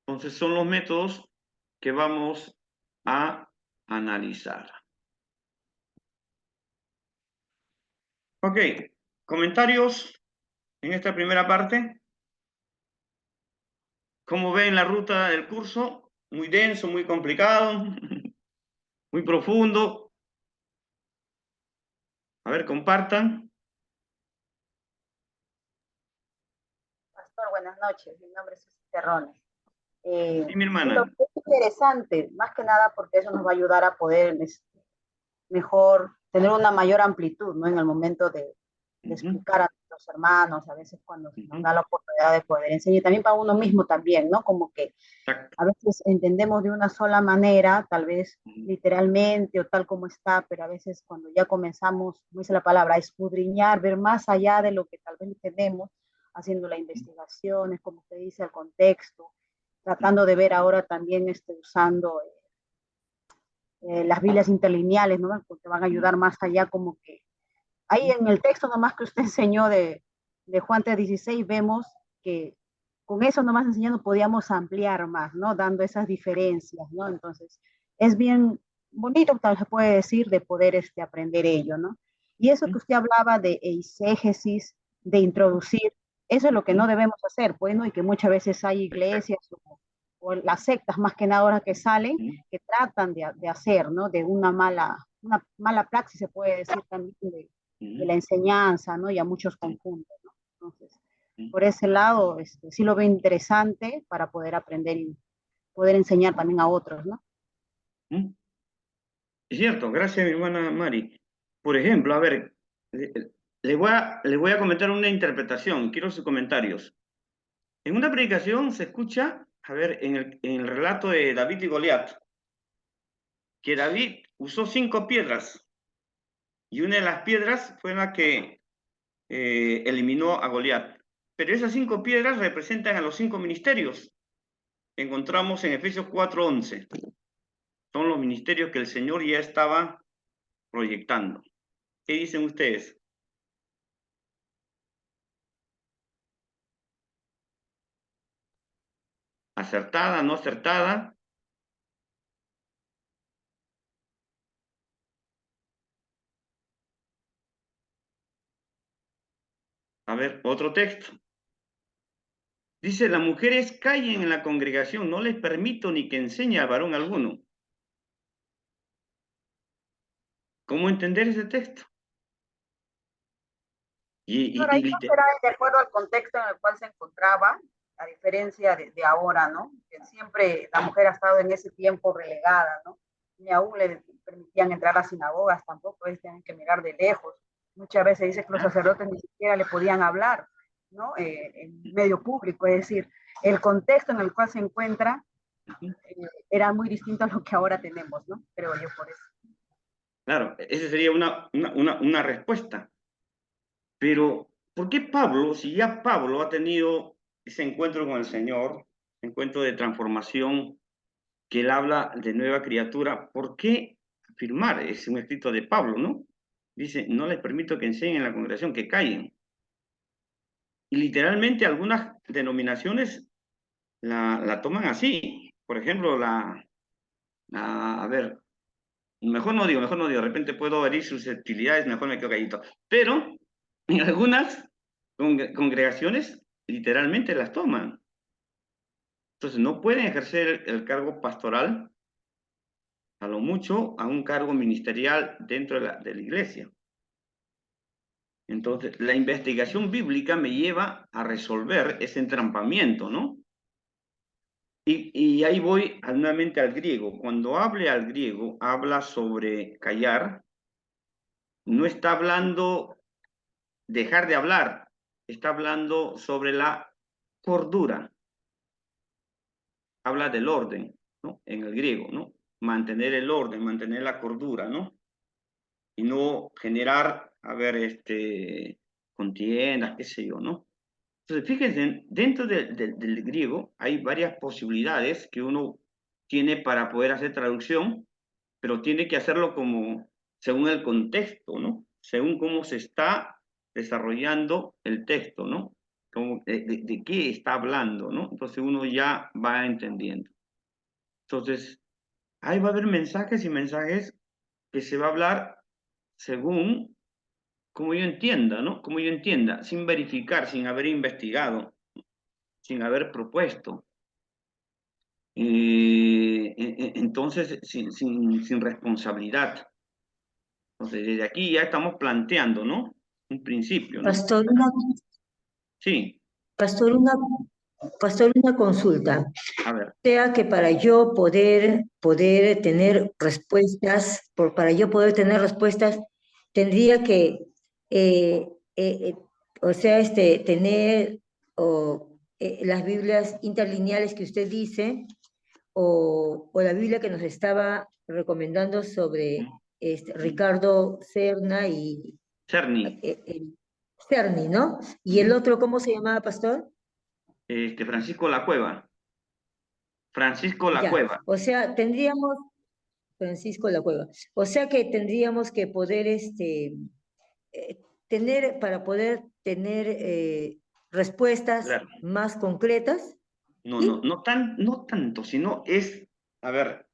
[SPEAKER 2] Entonces son los métodos que vamos a analizar. Ok, comentarios en esta primera parte. ¿Cómo ven la ruta del curso? Muy denso, muy complicado, muy profundo. A ver, compartan.
[SPEAKER 9] Pastor, buenas noches. Mi nombre es Susi Terrones.
[SPEAKER 2] Sí, mi hermana.
[SPEAKER 9] Lo que es interesante, más que nada porque eso nos va a ayudar a poder mejor, tener una mayor amplitud, ¿no? En el momento de explicar a los hermanos, a veces cuando nos da la oportunidad de poder enseñar, y también para uno mismo también, ¿no? Como que a veces entendemos de una sola manera, tal vez literalmente o tal como está, pero a veces cuando ya comenzamos, como dice la palabra, a escudriñar, ver más allá de lo que tal vez entendemos, haciendo la investigación, es como usted dice, el contexto, tratando de ver ahora también usando las Biblias interlineales, ¿no? Porque van a ayudar más allá, como que ahí en el texto nomás que usted enseñó de Juan 3:16, vemos que con eso nomás enseñando podíamos ampliar más, ¿no? Dando esas diferencias, ¿no? Entonces, es bien bonito, tal vez se puede decir, de poder aprender ello, ¿no? Y eso que usted hablaba de eisegesis, de introducir, eso es lo que no debemos hacer, pues, ¿no? Y que muchas veces hay iglesias o las sectas más que nada ahora que salen, que tratan de hacer, ¿no? De una mala praxis, se puede decir también, de la enseñanza, ¿no? Y a muchos confunden, ¿no? Entonces, por ese lado, sí lo veo interesante para poder aprender y poder enseñar también a otros, ¿no?
[SPEAKER 2] Es cierto, gracias mi hermana Mari. Por ejemplo, a ver, le voy a comentar una interpretación, quiero sus comentarios. En una predicación se escucha, a ver, en el relato de David y Goliat, que David usó 5 piedras, y una de las piedras fue la que eliminó a Goliat. Pero esas 5 piedras representan a los 5 ministerios. Encontramos en Efesios 4:11. Son los ministerios que el Señor ya estaba proyectando. ¿Qué dicen ustedes? ¿Acertada, no acertada? A ver, otro texto. Dice, las mujeres callen en la congregación, no les permito ni que enseñe a varón alguno. ¿Cómo entender ese texto?
[SPEAKER 9] Ahora, ahí no será de acuerdo al contexto en el cual se encontraba, a diferencia de ahora, ¿no? Que siempre la mujer ha estado en ese tiempo relegada, ¿no? Ni aún le permitían entrar a sinagogas, tampoco, ellos tenían que mirar de lejos. Muchas veces dice que los sacerdotes ni siquiera le podían hablar, ¿no? En medio público, es decir, el contexto en el cual se encuentra era muy distinto a lo que ahora tenemos, ¿no? Creo yo por eso.
[SPEAKER 2] Claro, esa sería una respuesta. Pero ¿por qué Pablo, si ya Pablo ha tenido ese encuentro con el Señor, encuentro de transformación, que él habla de nueva criatura, ¿por qué afirmar? Es un escrito de Pablo, ¿no? Dice, no les permito que enseñen en la congregación, que callen. Y literalmente algunas denominaciones la toman así. Por ejemplo, a ver, mejor no digo, de repente puedo herir susceptibilidades, mejor me quedo callito. Pero en algunas congregaciones literalmente las toman. Entonces no pueden ejercer el cargo pastoral, a lo mucho, a un cargo ministerial dentro de la iglesia. Entonces, la investigación bíblica me lleva a resolver ese entrampamiento, ¿no? Y ahí voy nuevamente al griego. Cuando hable al griego, habla sobre callar, no está hablando dejar de hablar, está hablando sobre la cordura. Habla del orden, ¿no? En el griego, ¿no? Mantener el orden, mantener la cordura, ¿no? Y no generar, a ver, contiendas, qué sé yo, ¿no? Entonces, fíjense, dentro del griego hay varias posibilidades que uno tiene para poder hacer traducción, pero tiene que hacerlo como según el contexto, ¿no? Según cómo se está desarrollando el texto, ¿no? Como de qué está hablando, ¿no? Entonces uno ya va entendiendo. Entonces, ahí va a haber mensajes y mensajes que se va a hablar según como yo entienda, ¿no? Como yo entienda, sin verificar, sin haber investigado, sin haber propuesto. Entonces, sin responsabilidad. Entonces, desde aquí ya estamos planteando, ¿no? Un principio, ¿no?
[SPEAKER 5] Pastor,
[SPEAKER 2] Sí,
[SPEAKER 5] pastor, una consulta.
[SPEAKER 2] a ver.
[SPEAKER 5] O sea que para yo poder tener respuestas, para yo poder tener respuestas, tendría que, o sea, tener las Biblias interlineales que usted dice, o la Biblia que nos estaba recomendando sobre Ricardo Cerna y
[SPEAKER 2] Cerny,
[SPEAKER 5] Cerny, ¿no? Y el otro, ¿cómo se llamaba, pastor?
[SPEAKER 2] Francisco La Cueva. Francisco La
[SPEAKER 5] Ya,
[SPEAKER 2] Cueva.
[SPEAKER 5] o sea, tendríamos, Francisco La Cueva, o sea que tendríamos que poder tener, para poder tener respuestas
[SPEAKER 2] Claro.
[SPEAKER 5] más concretas.
[SPEAKER 2] No,
[SPEAKER 5] ¿Sí?
[SPEAKER 2] no tanto, sino es, a ver,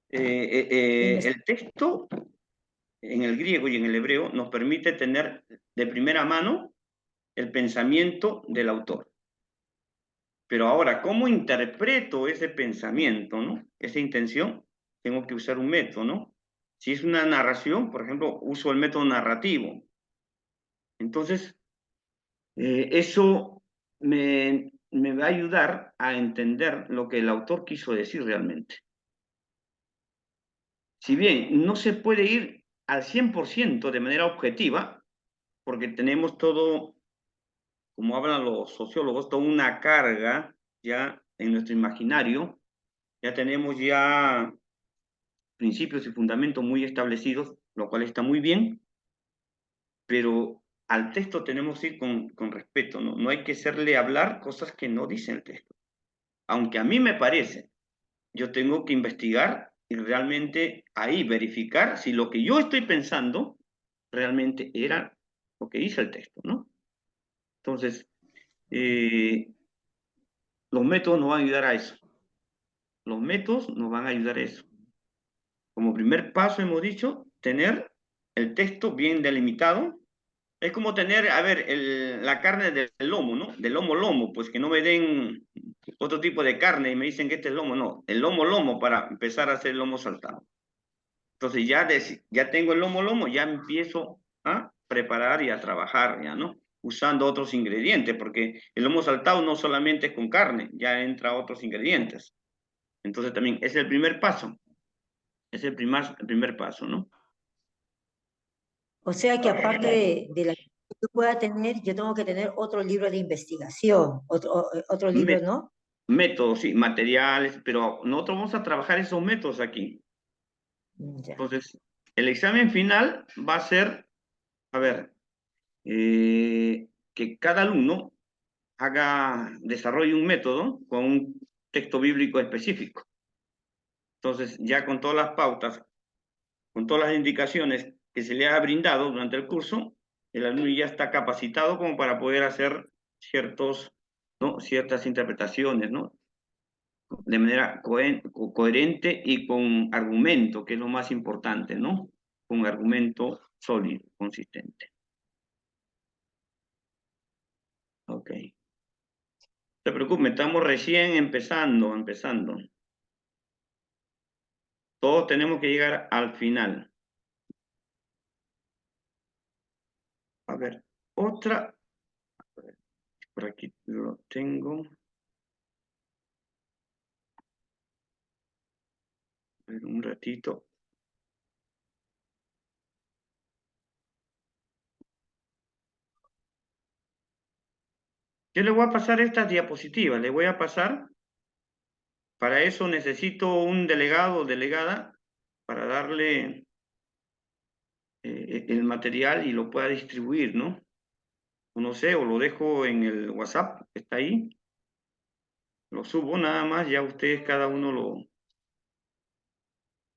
[SPEAKER 2] el texto en el griego y en el hebreo nos permite tener de primera mano el pensamiento del autor. Pero ahora, ¿cómo interpreto ese pensamiento, ¿no? Esa intención, tengo que usar un método, ¿no? Si es una narración, por ejemplo, uso el método narrativo. Entonces, eso me va a ayudar a entender lo que el autor quiso decir realmente. Si bien no se puede ir al 100% de manera objetiva, porque tenemos todo, como hablan los sociólogos, toda una carga ya en nuestro imaginario, ya tenemos ya principios y fundamentos muy establecidos, lo cual está muy bien, pero al texto tenemos que ir con respeto, ¿no? No hay que hacerle hablar cosas que no dice el texto. Aunque a mí me parece, yo tengo que investigar y realmente ahí verificar si lo que yo estoy pensando realmente era lo que dice el texto, ¿no? Entonces, los métodos nos van a ayudar a eso. Los métodos nos van a ayudar a eso. Como primer paso hemos dicho, tener el texto bien delimitado. Es como tener, a ver, la carne del lomo, ¿no? Del lomo, pues que no me den otro tipo de carne y me dicen que este es lomo, no. El lomo para empezar a hacer el lomo saltado. Entonces ya tengo el lomo, ya empiezo a preparar y a trabajar, ya, ¿no? Usando otros ingredientes, porque el lomo saltado no solamente es con carne, ya entra otros ingredientes. Entonces también es el primer paso. Es el primer paso, ¿no?
[SPEAKER 5] O sea que aparte de la que yo pueda tener, yo tengo que tener otro libro de investigación, otro libro, ¿no?
[SPEAKER 2] Métodos, sí, materiales, pero nosotros vamos a trabajar esos métodos aquí.
[SPEAKER 5] Ya.
[SPEAKER 2] Entonces, el examen final va a ser, a ver, que cada alumno desarrolle un método con un texto bíblico específico. Entonces, ya con todas las pautas, con todas las indicaciones que se le ha brindado durante el curso, el alumno ya está capacitado como para poder hacer ciertas interpretaciones, ¿no? De manera coherente y con argumento, que es lo más importante, ¿no? Con argumento sólido, consistente. Ok. No se preocupe, estamos recién empezando. Todos tenemos que llegar al final. A ver, otra. Por aquí lo tengo. A ver, un ratito. Yo le voy a pasar estas diapositivas, le voy a pasar. Para eso necesito un delegado o delegada para darle el material y lo pueda distribuir, ¿no? O no sé, o lo dejo en el WhatsApp, está ahí. Lo subo nada más, ya ustedes cada uno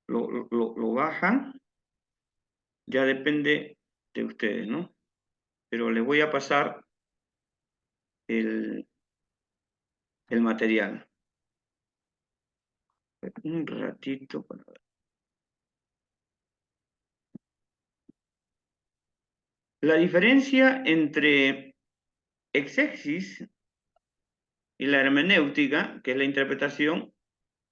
[SPEAKER 2] lo bajan. Ya depende de ustedes, ¿no? Pero les voy a pasar el material. Un ratito para ver. La diferencia entre exégesis y la hermenéutica, que es la interpretación,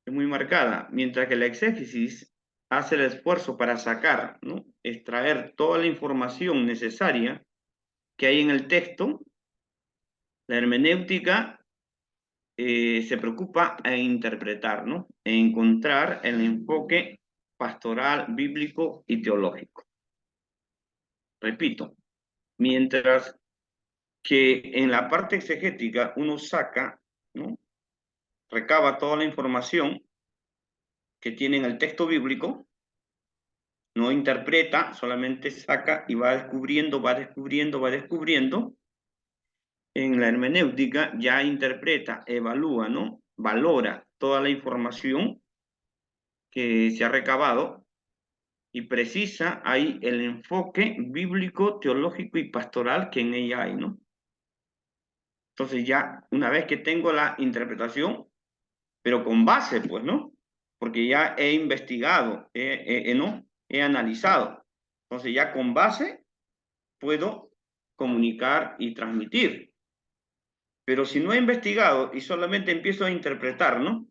[SPEAKER 2] es muy marcada, mientras que la exégesis hace el esfuerzo para sacar, ¿no? Extraer toda la información necesaria que hay en el texto. La hermenéutica se preocupa en interpretar, ¿no? En encontrar el enfoque pastoral, bíblico y teológico. Repito, mientras que en la parte exegética uno saca, ¿no? Recaba toda la información que tiene en el texto bíblico, no interpreta, solamente saca y va descubriendo. En la hermenéutica ya interpreta, evalúa, ¿no? Valora toda la información que se ha recabado y precisa ahí el enfoque bíblico, teológico y pastoral que en ella hay, ¿no? Entonces ya, una vez que tengo la interpretación, pero con base, pues, ¿no? Porque ya he investigado, ¿no? He analizado. Entonces ya con base puedo comunicar y transmitir. Pero si no he investigado y solamente empiezo a interpretar, ¿no?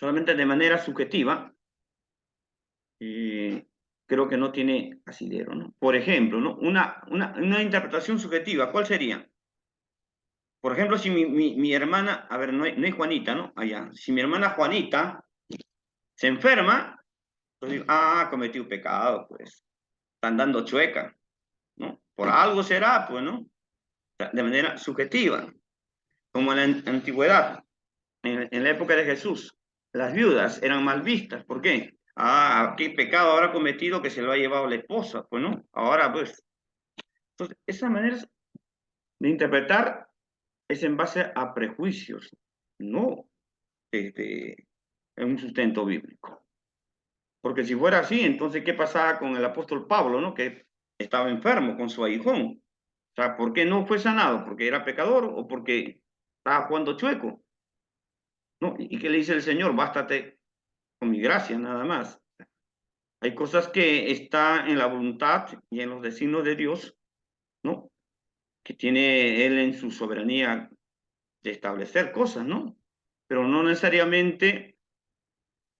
[SPEAKER 2] Solamente de manera subjetiva, creo que no tiene asidero, ¿no? Por ejemplo, ¿no? Una interpretación subjetiva, ¿cuál sería? Por ejemplo, si mi hermana, a ver, no hay Juanita, ¿no? Allá. Si mi hermana Juanita se enferma, pues digo, cometí un pecado, pues. Están dando chueca, ¿no? Por algo será, pues, ¿no? De manera subjetiva. Como en la antigüedad, en la época de Jesús, las viudas eran mal vistas. ¿Por qué? ¿Qué pecado habrá cometido que se lo ha llevado la esposa? Pues, ¿no? Ahora, pues. Entonces, esas maneras de interpretar es en base a prejuicios, no en un sustento bíblico. Porque si fuera así, entonces, ¿qué pasaba con el apóstol Pablo, ¿no? Que estaba enfermo con su aguijón. O sea, ¿por qué no fue sanado? ¿Porque era pecador o porque estaba jugando chueco? ¿No? ¿Y qué le dice el Señor? Bástate con mi gracia, nada más. Hay cosas que están en la voluntad y en los designios de Dios, ¿no? Que tiene Él en su soberanía de establecer cosas, ¿no? Pero no necesariamente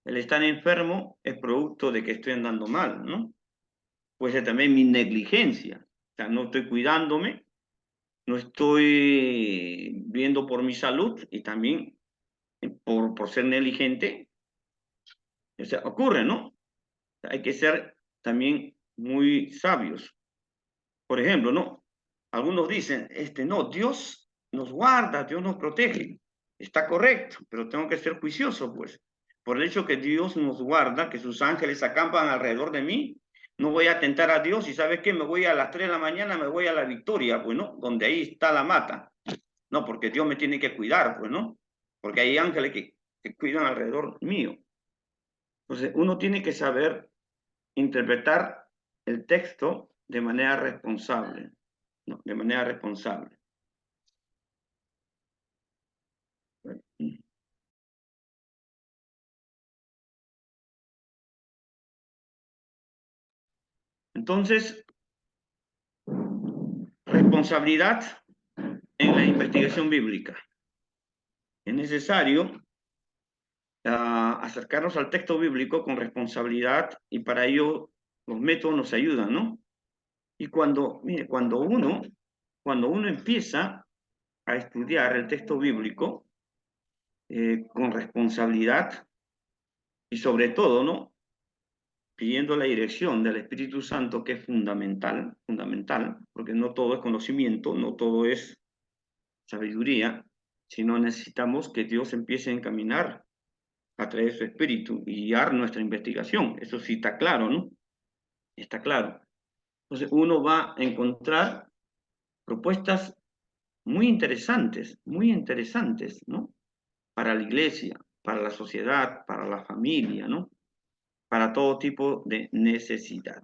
[SPEAKER 2] el estar enfermo es producto de que estoy andando mal, ¿no? Puede ser también mi negligencia. O sea, no estoy cuidándome, no estoy viendo por mi salud y también por ser negligente. O sea, ocurre, ¿no? Hay que ser también muy sabios. Por ejemplo, ¿no? Algunos dicen, no, Dios nos guarda, Dios nos protege. Está correcto, pero tengo que ser juicioso, pues. Por el hecho que Dios nos guarda, que sus ángeles acampan alrededor de mí, No voy a tentar a Dios y ¿sabes qué? Me voy a las 3 de la mañana, me voy a la Victoria, pues, ¿no? Donde ahí está la mata. No, porque Dios me tiene que cuidar, pues, ¿no? Porque hay ángeles que cuidan alrededor mío. Entonces, uno tiene que saber interpretar el texto de manera responsable, ¿no? De manera responsable. Entonces, responsabilidad en la investigación bíblica. Es necesario acercarnos al texto bíblico con responsabilidad y para ello los métodos nos ayudan, ¿no? Y mire, cuando uno empieza a estudiar el texto bíblico con responsabilidad y sobre todo, ¿no? Pidiendo la dirección del Espíritu Santo, que es fundamental, porque no todo es conocimiento, no todo es sabiduría, sino necesitamos que Dios empiece a encaminar a través de su Espíritu y guiar nuestra investigación. Eso sí está claro, ¿no? Está claro. Entonces uno va a encontrar propuestas muy interesantes, ¿no? Para la iglesia, para la sociedad, para la familia, ¿no? Para todo tipo de necesidad.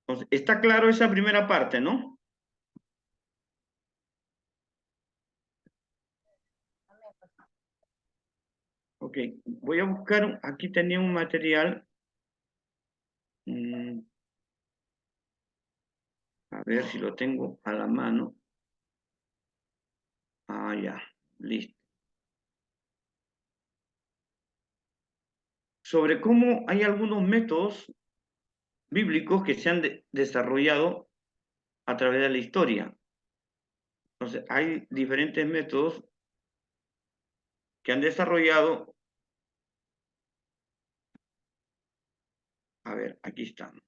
[SPEAKER 2] Entonces, está claro esa primera parte, ¿no? Ok, voy a buscar, aquí tenía un material. A ver si lo tengo a la mano. Ah, ya, listo. Sobre cómo hay algunos métodos bíblicos que se han desarrollado a través de la historia. Entonces, hay diferentes métodos que han desarrollado. A ver, aquí están.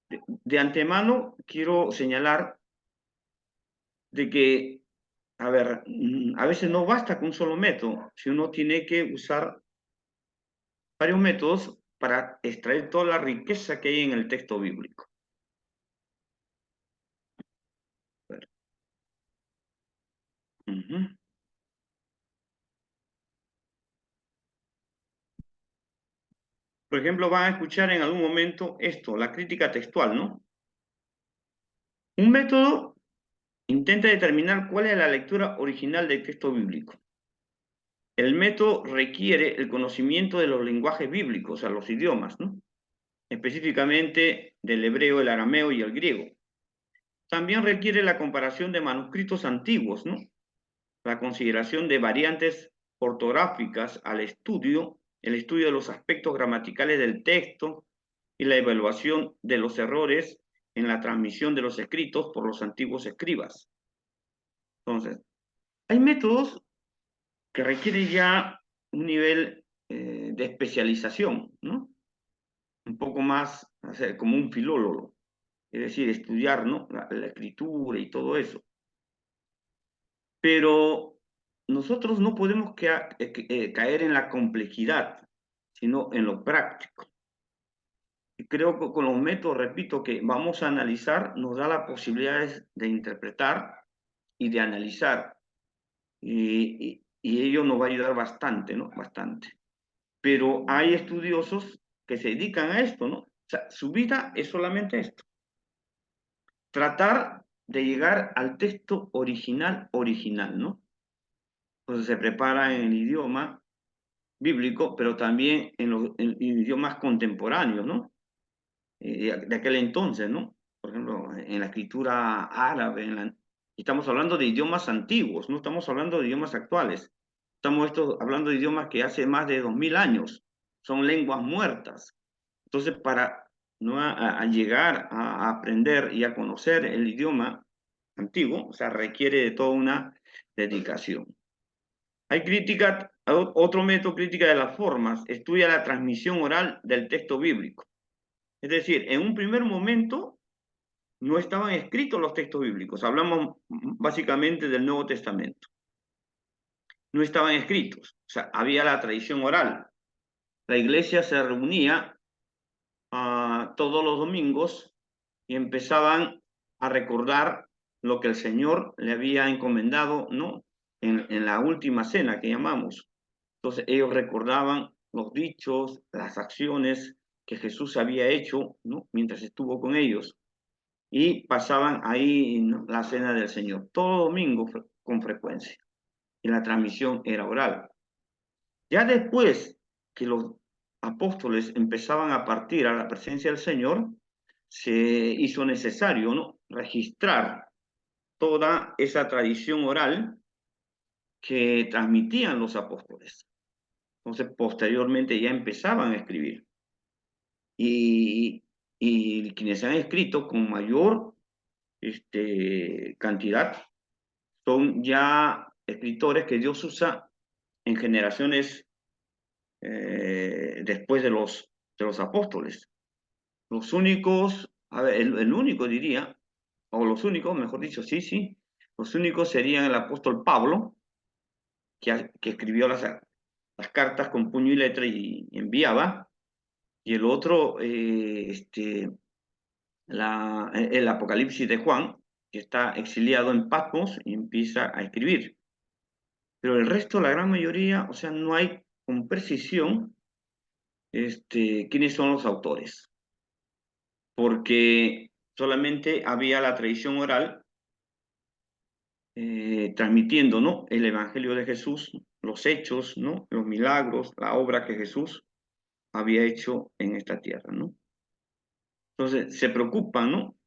[SPEAKER 2] De antemano, quiero señalar de que, a ver, a veces no basta con un solo método, si uno tiene que usar varios métodos para extraer toda la riqueza que hay en el texto bíblico. Por ejemplo, van a escuchar en algún momento esto, la crítica textual, ¿no? Un método intenta determinar cuál es la lectura original del texto bíblico. El método requiere el conocimiento de los lenguajes bíblicos, o sea, los idiomas, ¿no? Específicamente del hebreo, el arameo y el griego. También requiere la comparación de manuscritos antiguos, ¿no? La consideración de variantes ortográficas al estudio, el estudio de los aspectos gramaticales del texto y la evaluación de los errores en la transmisión de los escritos por los antiguos escribas. Entonces, hay métodos que requieren ya un nivel de especialización, ¿no? Un poco más, o sea, como un filólogo, es decir, estudiar, ¿no? La escritura y todo eso. Pero nosotros no podemos caer en la complejidad, sino en lo práctico. Y creo que con los métodos, repito, que vamos a analizar, nos da la posibilidad de interpretar y de analizar. Y ello nos va a ayudar bastante, ¿no? Bastante. Pero hay estudiosos que se dedican a esto, ¿no? O sea, su vida es solamente esto. Tratar de llegar al texto original, ¿no? Entonces se prepara en el idioma bíblico, pero también en idiomas contemporáneos, ¿no? De aquel entonces, ¿no? Por ejemplo, en la escritura árabe, estamos hablando de idiomas antiguos, no estamos hablando de idiomas actuales. Estamos hablando de idiomas que hace más de 2000 años, son lenguas muertas. Entonces, para ¿no? a llegar a aprender y a conocer el idioma antiguo, o sea, requiere de toda una dedicación. Hay crítica, otro método crítica de las formas, estudia la transmisión oral del texto bíblico. Es decir, en un primer momento no estaban escritos los textos bíblicos, hablamos básicamente del Nuevo Testamento. No estaban escritos, o sea, había la tradición oral. la iglesia se reunía todos los domingos y empezaban a recordar lo que el Señor le había encomendado, ¿no? En la última cena que llamamos. Entonces ellos recordaban los dichos, las acciones que Jesús había hecho, ¿no? Mientras estuvo con ellos. Y pasaban ahí, ¿no?, la cena del Señor, todo domingo con frecuencia. Y la transmisión era oral. Ya después que los apóstoles empezaban a partir a la presencia del Señor, se hizo necesario, ¿no?, registrar toda esa tradición oral que transmitían los apóstoles. Entonces, posteriormente ya empezaban a escribir. Y quienes han escrito con mayor cantidad son ya escritores que Dios usa en generaciones después de los apóstoles. Los únicos, a ver, el único diría, o los únicos, mejor dicho, sí, los únicos serían el apóstol Pablo, que escribió las cartas con puño y letra y enviaba, y el otro, el Apocalipsis de Juan, que está exiliado en Patmos y empieza a escribir. Pero el resto, la gran mayoría, o sea, no hay con precisión quiénes son los autores, porque solamente había la tradición oral transmitiendo, ¿no?, el Evangelio de Jesús, los hechos, ¿no?, los milagros, la obra que Jesús había hecho en esta tierra, ¿no? Entonces, se preocupan, ¿no?,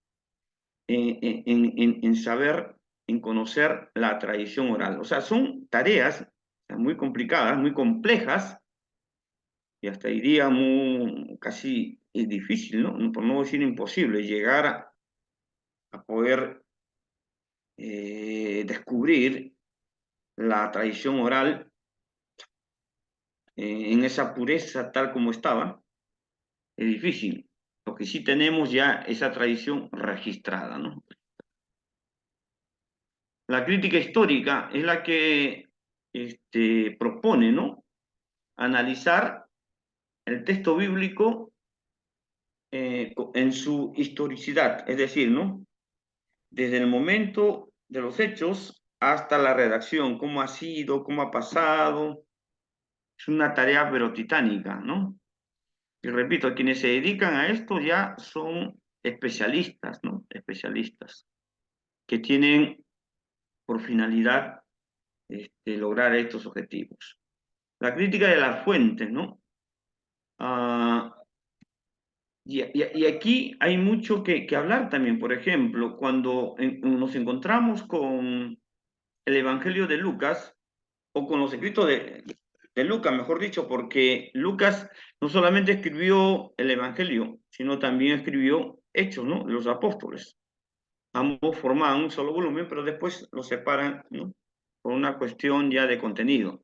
[SPEAKER 2] en saber, en conocer la tradición oral. O sea, son tareas muy complicadas, muy complejas, y hasta diría casi difícil, ¿no?, por no decir imposible, llegar a poder descubrir la tradición oral en esa pureza tal como estaba. Es difícil, porque sí tenemos ya esa tradición registrada, ¿no? La crítica histórica es la que propone, ¿no?, analizar el texto bíblico en su historicidad, es decir, ¿no?, desde el momento de los hechos hasta la redacción, cómo ha sido, cómo ha pasado. Es una tarea pero titánica, ¿no? Y repito, quienes se dedican a esto ya son especialistas, ¿no? Especialistas que tienen por finalidad lograr estos objetivos. La crítica de las fuentes, ¿no? Y aquí hay mucho que hablar también. Por ejemplo, cuando nos encontramos con el Evangelio de Lucas, o con los escritos de Lucas, mejor dicho, porque Lucas no solamente escribió el Evangelio, sino también escribió Hechos, ¿no?, los apóstoles. Ambos formaban un solo volumen, pero después los separan, ¿no?, por una cuestión ya de contenido.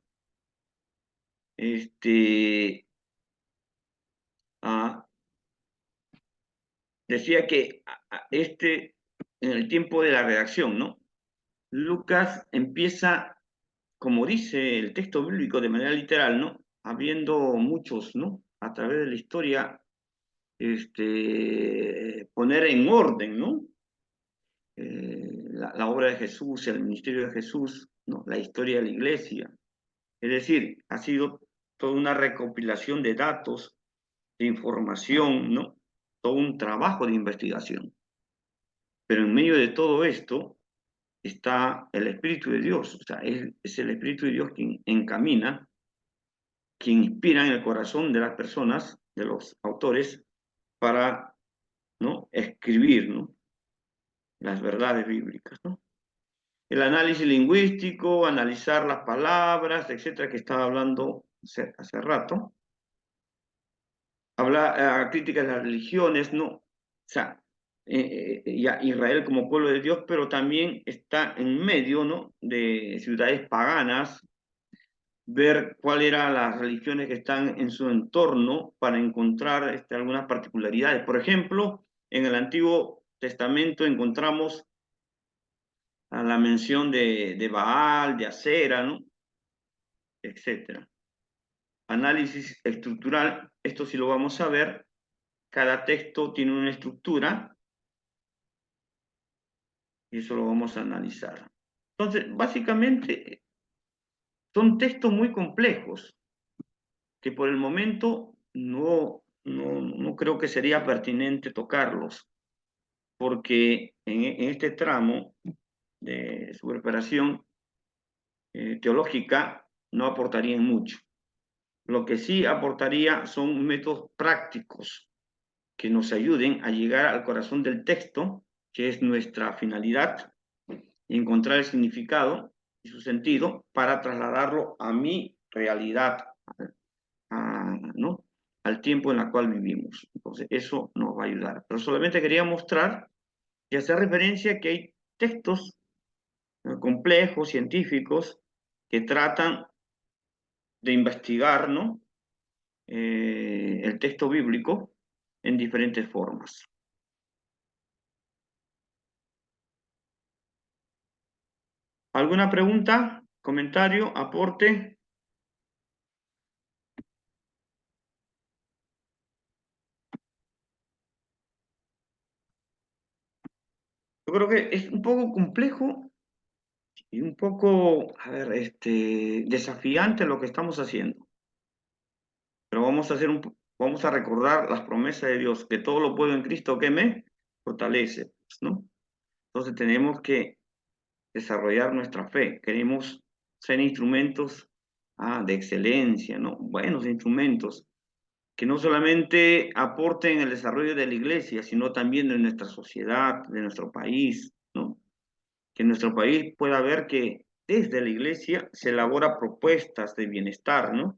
[SPEAKER 2] Decía que en el tiempo de la redacción, ¿no?, Lucas empieza, como dice el texto bíblico de manera literal, ¿no?, habiendo muchos, ¿no?, a través de la historia, poner en orden, ¿no?, la obra de Jesús, el ministerio de Jesús, ¿no?, la historia de la iglesia. Es decir, ha sido toda una recopilación de datos, de información, ¿no?, todo un trabajo de investigación. Pero en medio de todo esto está el Espíritu de Dios. O sea, es el Espíritu de Dios quien encamina, quien inspira en el corazón de las personas, de los autores, para, ¿no?, escribir, ¿no?, las verdades bíblicas, ¿no? El análisis lingüístico, analizar las palabras, etcétera, que estaba hablando hace rato. Crítica de las religiones, ¿no? O sea, Israel como pueblo de Dios, pero también está en medio, ¿no?, de ciudades paganas, ver cuáles eran las religiones que están en su entorno para encontrar algunas particularidades. Por ejemplo, en el Antiguo Testamento encontramos a la mención de Baal, de Acera, ¿no?, etcétera. análisis estructural, esto sí lo vamos a ver. Cada texto tiene una estructura y eso lo vamos a analizar. Entonces, básicamente, son textos muy complejos que por el momento no creo que sería pertinente tocarlos, porque en este tramo de su preparación teológica no aportarían mucho. Lo que sí aportaría son métodos prácticos que nos ayuden a llegar al corazón del texto, que es nuestra finalidad, y encontrar el significado y su sentido para trasladarlo a mi realidad, ¿no? Al tiempo en el cual vivimos. Entonces, eso nos va a ayudar. Pero solamente quería mostrar y hacer referencia a que hay textos complejos, científicos, que tratan de investigar, ¿no? El texto bíblico en diferentes formas. ¿Alguna pregunta, comentario, aporte? Yo creo que es un poco complejo y un poco, a ver, desafiante lo que estamos haciendo. Pero vamos a recordar las promesas de Dios, que todo lo puedo en Cristo que me fortalece, ¿no? Entonces tenemos que desarrollar nuestra fe. Queremos ser instrumentos de excelencia, ¿no? Buenos instrumentos que no solamente aporten el desarrollo de la iglesia, sino también de nuestra sociedad, de nuestro país, ¿no? Que en nuestro país pueda ver que desde la iglesia se elabora propuestas de bienestar, ¿no?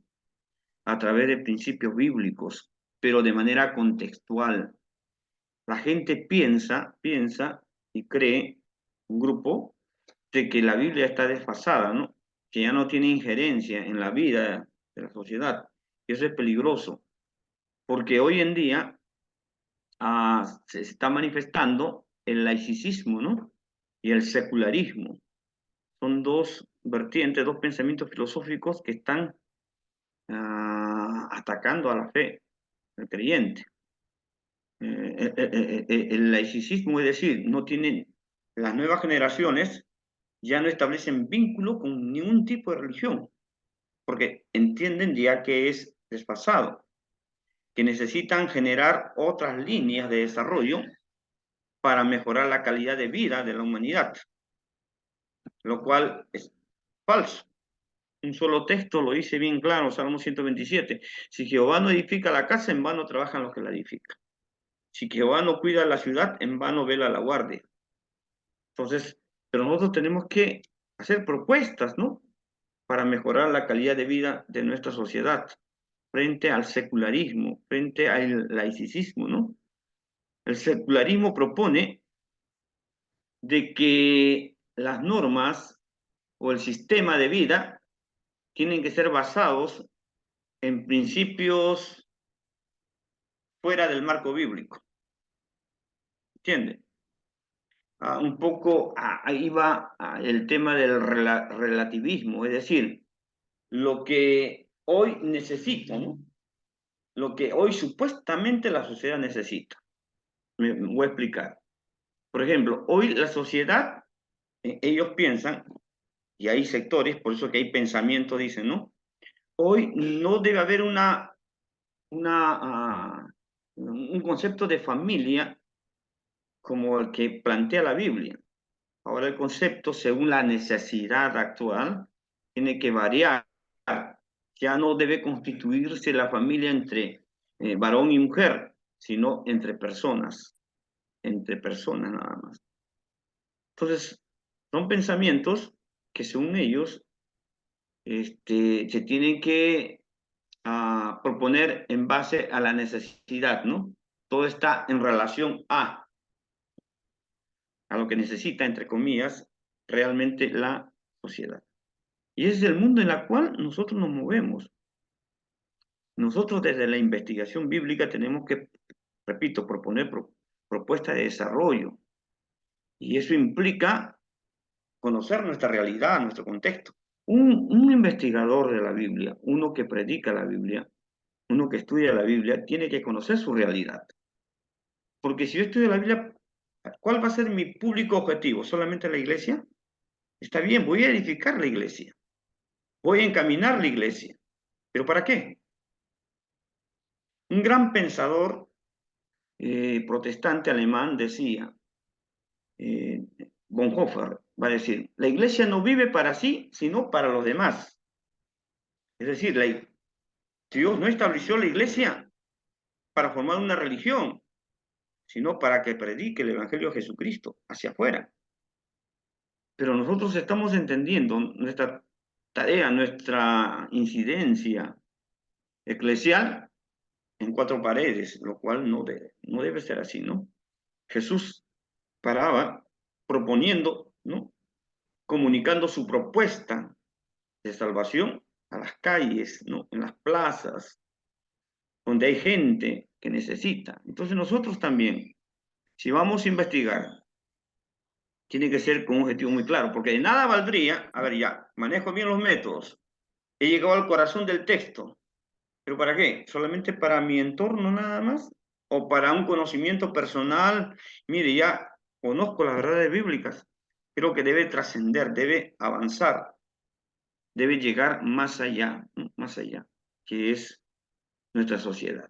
[SPEAKER 2] A través de principios bíblicos, pero de manera contextual. La gente piensa y cree, un grupo, de que la Biblia está desfasada, ¿no? Que ya no tiene injerencia en la vida de la sociedad. Y eso es peligroso, porque hoy en día se está manifestando el laicismo, ¿no? Y el secularismo. Son dos vertientes, dos pensamientos filosóficos que están atacando a la fe del creyente. El laicismo, es decir, no tienen, las nuevas generaciones ya no establecen vínculo con ningún tipo de religión, porque entienden ya que es desfasado, que necesitan generar otras líneas de desarrollo para mejorar la calidad de vida de la humanidad, lo cual es falso. Un solo texto lo dice bien claro, Salmo 127. Si Jehová no edifica la casa, en vano trabajan los que la edifican. Si Jehová no cuida la ciudad, en vano vela la guardia. Entonces, pero nosotros tenemos que hacer propuestas, ¿no? Para mejorar la calidad de vida de nuestra sociedad frente al secularismo, frente al laicismo, ¿no? El secularismo propone de que las normas o el sistema de vida tienen que ser basados en principios fuera del marco bíblico. ¿Entiende? Un poco ahí va el tema del relativismo, es decir, lo que hoy necesita, ¿no? Lo que hoy supuestamente la sociedad necesita. Me voy a explicar. Por ejemplo, hoy la sociedad, ellos piensan, y hay sectores, por eso que hay pensamiento, dicen, ¿no? Hoy no debe haber un concepto de familia como el que plantea la Biblia. Ahora el concepto, según la necesidad actual, tiene que variar. Ya no debe constituirse la familia entre varón y mujer, sino entre personas nada más. Entonces, son pensamientos que según ellos se tienen que proponer en base a la necesidad, ¿no? Todo está en relación a lo que necesita, entre comillas, realmente la sociedad. Y ese es el mundo en el cual nosotros nos movemos. Nosotros desde la investigación bíblica tenemos que, repito, proponer propuestas de desarrollo. Y eso implica conocer nuestra realidad, nuestro contexto. Un investigador de la Biblia, uno que predica la Biblia, uno que estudia la Biblia, tiene que conocer su realidad. Porque si yo estudio la Biblia, ¿cuál va a ser mi público objetivo? ¿Solamente la iglesia? Está bien, voy a edificar la iglesia. Voy a encaminar la iglesia. ¿Pero para qué? Un gran pensador protestante alemán decía, Bonhoeffer, va a decir, la iglesia no vive para sí, sino para los demás. Es decir, Dios no estableció la iglesia para formar una religión, sino para que predique el Evangelio de Jesucristo hacia afuera. Pero nosotros estamos entendiendo nuestra tarea, nuestra incidencia eclesial en 4 paredes, lo cual no debe ser así, ¿no? Jesús paraba proponiendo, ¿no? Comunicando su propuesta de salvación a las calles, ¿no? En las plazas, donde hay gente que necesita. Entonces nosotros también, si vamos a investigar, tiene que ser con un objetivo muy claro, porque de nada valdría, a ver ya, manejo bien los métodos, he llegado al corazón del texto, pero ¿para qué? ¿Solamente para mi entorno nada más? ¿O para un conocimiento personal? Mire, ya conozco las verdades bíblicas, creo que debe trascender, debe avanzar, debe llegar más allá, que es nuestra sociedad.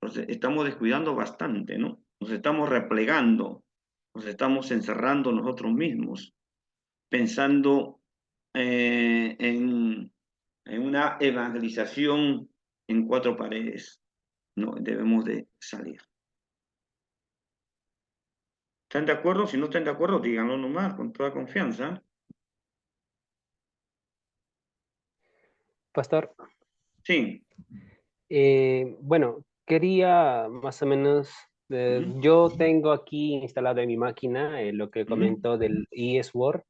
[SPEAKER 2] Entonces, estamos descuidando bastante, ¿no? Nos estamos replegando, nos estamos encerrando nosotros mismos, pensando en una evangelización en 4 paredes. No, debemos de salir. ¿Están de acuerdo? Si no están de acuerdo, díganlo nomás, con toda confianza.
[SPEAKER 6] Pastor,
[SPEAKER 2] Sí.
[SPEAKER 6] bueno, quería más o menos, yo tengo aquí instalado en mi máquina lo que comentó del eSword.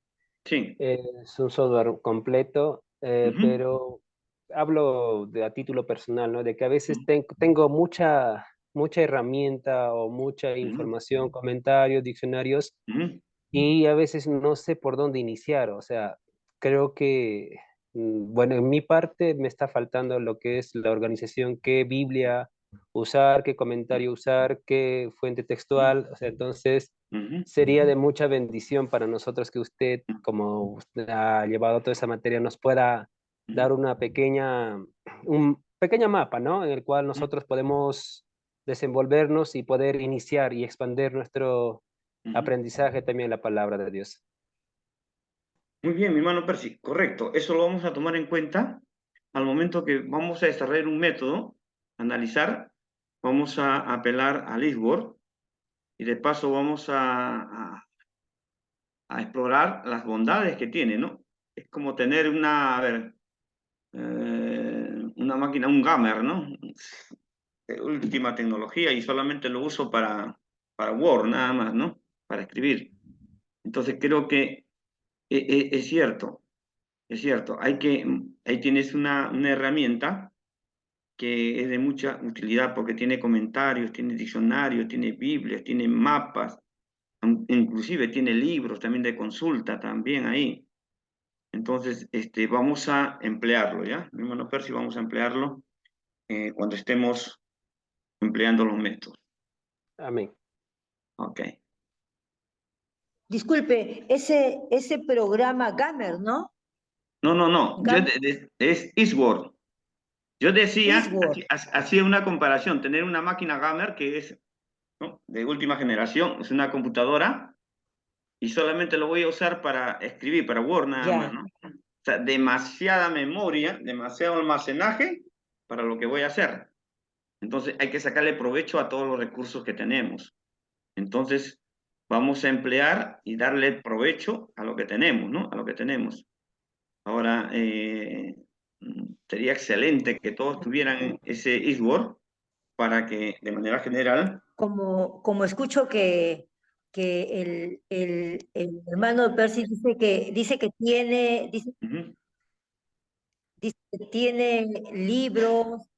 [SPEAKER 2] Sí.
[SPEAKER 6] Es un software completo, pero hablo a título personal, ¿no? De que a veces tengo mucha herramienta o mucha información, comentarios, diccionarios, y a veces no sé por dónde iniciar. O sea, creo que, bueno, en mi parte me está faltando lo que es la organización, qué Biblia usar, qué comentario usar, qué fuente textual. O sea, entonces sería de mucha bendición para nosotros que usted, como usted ha llevado toda esa materia, nos pueda dar un pequeño mapa, ¿no? En el cual nosotros podemos desenvolvernos y poder iniciar y expandir nuestro aprendizaje también en la palabra de Dios.
[SPEAKER 2] Muy bien, mi hermano Percy, correcto. Eso lo vamos a tomar en cuenta al momento que vamos a desarrollar un método, analizar, vamos a apelar al eSword y de paso vamos a explorar las bondades que tiene, ¿no? Es como tener una máquina, un gamer, ¿no? De última tecnología y solamente lo uso para Word nada más, ¿no? Para escribir. Entonces creo que es cierto, ahí tienes una herramienta que es de mucha utilidad porque tiene comentarios, tiene diccionarios, tiene Biblias, tiene mapas, inclusive tiene libros también de consulta también ahí. Entonces, vamos a emplearlo, ¿ya? Mi hermano Percy, vamos a emplearlo cuando estemos empleando los métodos.
[SPEAKER 6] Amén.
[SPEAKER 2] Ok.
[SPEAKER 5] Disculpe, ese programa Gamer, ¿no?
[SPEAKER 2] No. Es eSword. Yo decía, hacía una comparación, tener una máquina gamer que es, ¿no?, de última generación, es una computadora, y solamente lo voy a usar para escribir, para Word nada más, ¿no? O sea, demasiada memoria, demasiado almacenaje para lo que voy a hacer. Entonces hay que sacarle provecho a todos los recursos que tenemos. Entonces vamos a emplear y darle provecho a lo que tenemos, ¿no? A lo que tenemos. Ahora, sería excelente que todos tuvieran ese eSword para que de manera general...
[SPEAKER 5] Como escucho que el hermano Percy dice que tiene, dice que tiene libros.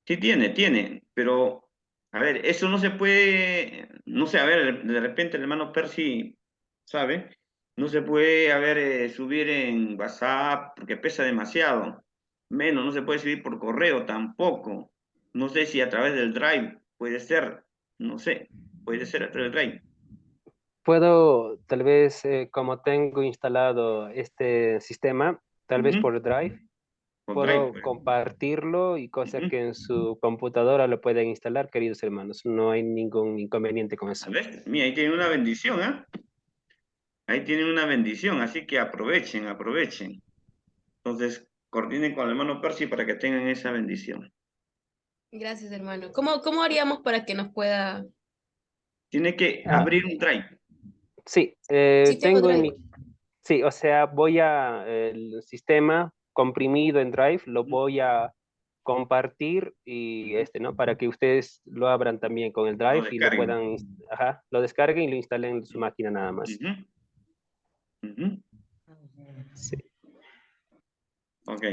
[SPEAKER 2] Sí tiene, pero, a ver, eso no se puede, no sé, a ver, de repente el hermano Percy ¿sabe? No se puede, subir en WhatsApp porque pesa demasiado. Menos, no se puede subir por correo tampoco. No sé si a través del Drive puede ser, no sé, puede ser a través del Drive.
[SPEAKER 6] Puedo, tal vez, como tengo instalado este sistema, tal vez por Drive,
[SPEAKER 2] Por Drive,
[SPEAKER 6] puedo
[SPEAKER 2] pues.
[SPEAKER 6] compartirlo y cosa que en su computadora lo pueden instalar, queridos hermanos. No hay ningún inconveniente con eso.
[SPEAKER 2] A ver, mira, ahí tienen una bendición, ¿ah? Ahí tienen una bendición, así que aprovechen, aprovechen. Entonces, coordinen con el hermano Percy para que tengan esa bendición.
[SPEAKER 10] Gracias, hermano. ¿Cómo haríamos para que nos pueda...?
[SPEAKER 2] Tiene que
[SPEAKER 6] Ah,
[SPEAKER 2] abrir un Drive.
[SPEAKER 6] sí,
[SPEAKER 10] Sí, tengo
[SPEAKER 6] tengo en
[SPEAKER 10] Drive.
[SPEAKER 6] mi... Sí, o sea, voy a el sistema comprimido en Drive, lo voy a compartir y ¿no? Para que ustedes lo abran también con el
[SPEAKER 2] Lo
[SPEAKER 6] Drive y lo
[SPEAKER 2] descarguen.
[SPEAKER 6] puedan, ajá, lo descarguen y lo instalen en su máquina nada más. Sí.
[SPEAKER 2] Ok.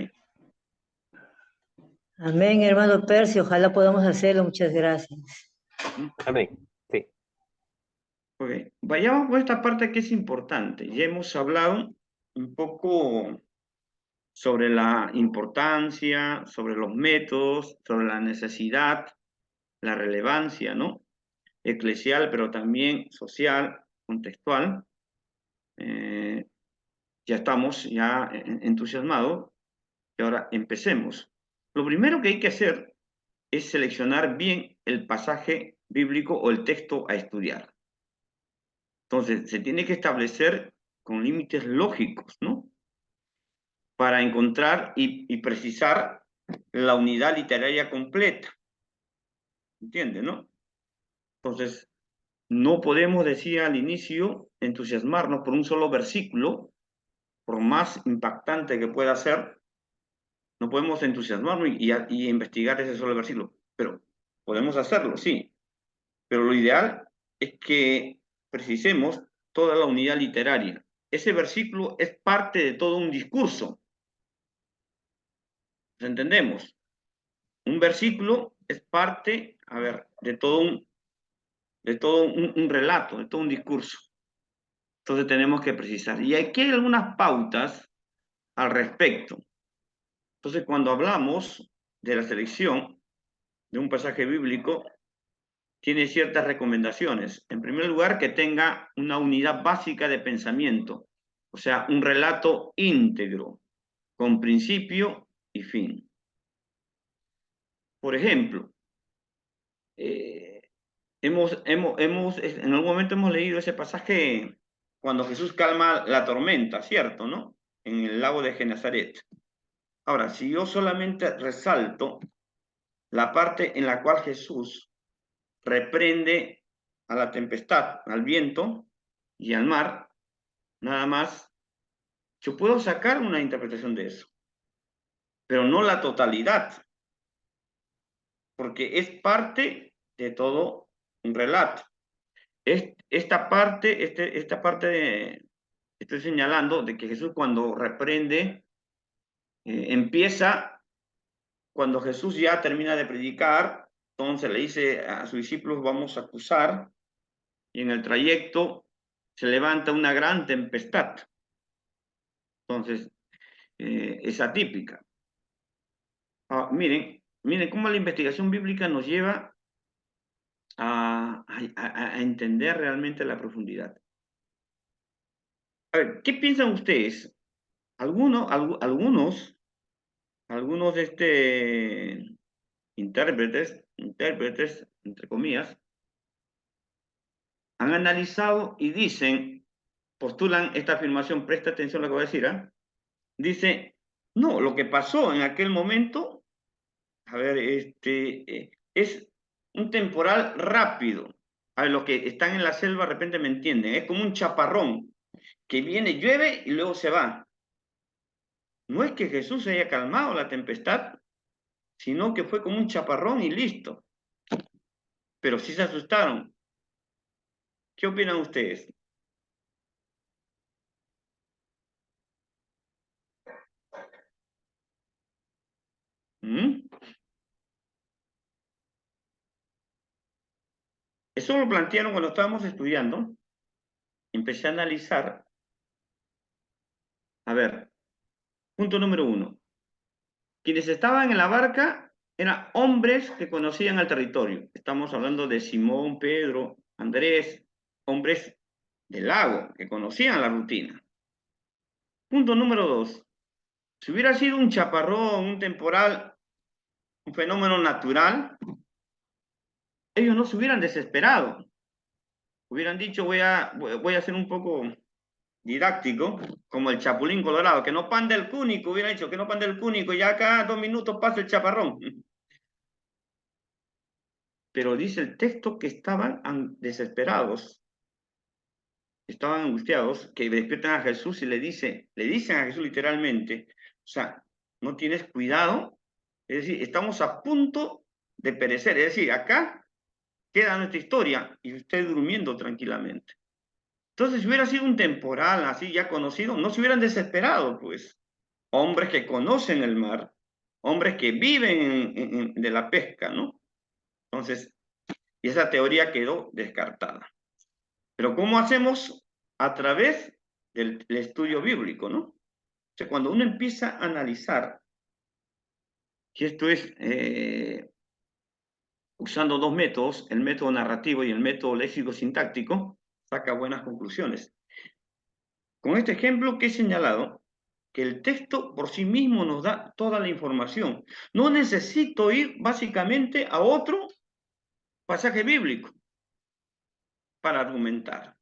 [SPEAKER 5] Amén, hermano Percy, ojalá podamos hacerlo, muchas gracias.
[SPEAKER 6] Amén. Sí.
[SPEAKER 2] Ok. Vayamos por esta parte que es importante. Ya hemos hablado un poco sobre la importancia, sobre los métodos, sobre la necesidad, la relevancia, ¿no? Eclesial, pero también social, contextual. Ya estamos entusiasmados y ahora empecemos. Lo primero que hay que hacer es seleccionar bien el pasaje bíblico o el texto a estudiar. Entonces, se tiene que establecer con límites lógicos, ¿no? Para encontrar y precisar la unidad literaria completa. ¿Entiende, no? Entonces, no podemos decir al inicio entusiasmarnos por un solo versículo, por más impactante que pueda ser, no podemos entusiasmarnos y investigar ese solo versículo, pero podemos hacerlo, sí. Pero lo ideal es que precisemos toda la unidad literaria. Ese versículo es parte de todo un discurso. ¿Entendemos? Un versículo es parte, a ver, de todo un relato, de todo un discurso. Entonces tenemos que precisar. Y aquí hay algunas pautas al respecto. Entonces, cuando hablamos de la selección de un pasaje bíblico, tiene ciertas recomendaciones. En primer lugar, que tenga una unidad básica de pensamiento, o sea, un relato íntegro, con principio y fin. Por ejemplo, en algún momento hemos leído ese pasaje cuando Jesús calma la tormenta, ¿cierto? ¿No? En el lago de Genezaret. Ahora, si yo solamente resalto la parte en la cual Jesús reprende a la tempestad, al viento y al mar, nada más, yo puedo sacar una interpretación de eso, pero no la totalidad, porque es parte de todo un relato. Esta parte estoy señalando de que Jesús cuando reprende, empieza cuando Jesús ya termina de predicar, entonces le dice a sus discípulos, vamos a acusar, y en el trayecto se levanta una gran tempestad. Entonces, es atípica. Miren cómo la investigación bíblica nos lleva a entender realmente la profundidad. A ver, ¿qué piensan ustedes? Algunos intérpretes, entre comillas, han analizado y postulan esta afirmación, presta atención a lo que voy a decir, dice, no, lo que pasó en aquel momento, a ver, es un temporal rápido. A ver, los que están en la selva de repente me entienden, es como un chaparrón que viene, llueve y luego se va. No es que Jesús haya calmado la tempestad, sino que fue como un chaparrón y listo. Pero sí se asustaron. ¿Qué opinan ustedes? ¿Mm? Eso lo plantearon cuando estábamos estudiando empecé a analizar. A ver, punto número 1. Quienes estaban en la barca eran hombres que conocían el territorio. Estamos hablando de Simón, Pedro, Andrés, hombres del lago que conocían la rutina. Punto número 2. Si hubiera sido un chaparrón, un temporal, un fenómeno natural, ellos no se hubieran desesperado. Hubieran dicho, voy a ser un poco didáctico, como el Chapulín Colorado, que no pande el cúnico, hubiera dicho que no pande el cúnico, y ya cada 2 minutos pasa el chaparrón. Pero dice el texto que estaban desesperados, estaban angustiados, que despiertan a Jesús y le dicen a Jesús literalmente, o sea, no tienes cuidado, es decir, estamos a punto de perecer, es decir, acá queda nuestra historia y usted durmiendo tranquilamente. Entonces, si hubiera sido un temporal así ya conocido, no se hubieran desesperado, pues. Hombres que conocen el mar, hombres que viven de la pesca, ¿no? Entonces, esa teoría quedó descartada. Pero ¿cómo hacemos? A través del estudio bíblico, ¿no? O sea, cuando uno empieza a analizar, que esto es usando 2 métodos, el método narrativo y el método léxico-sintáctico, saca buenas conclusiones. Con este ejemplo que he señalado, que el texto por sí mismo nos da toda la información. No necesito ir básicamente a otro pasaje bíblico para argumentar.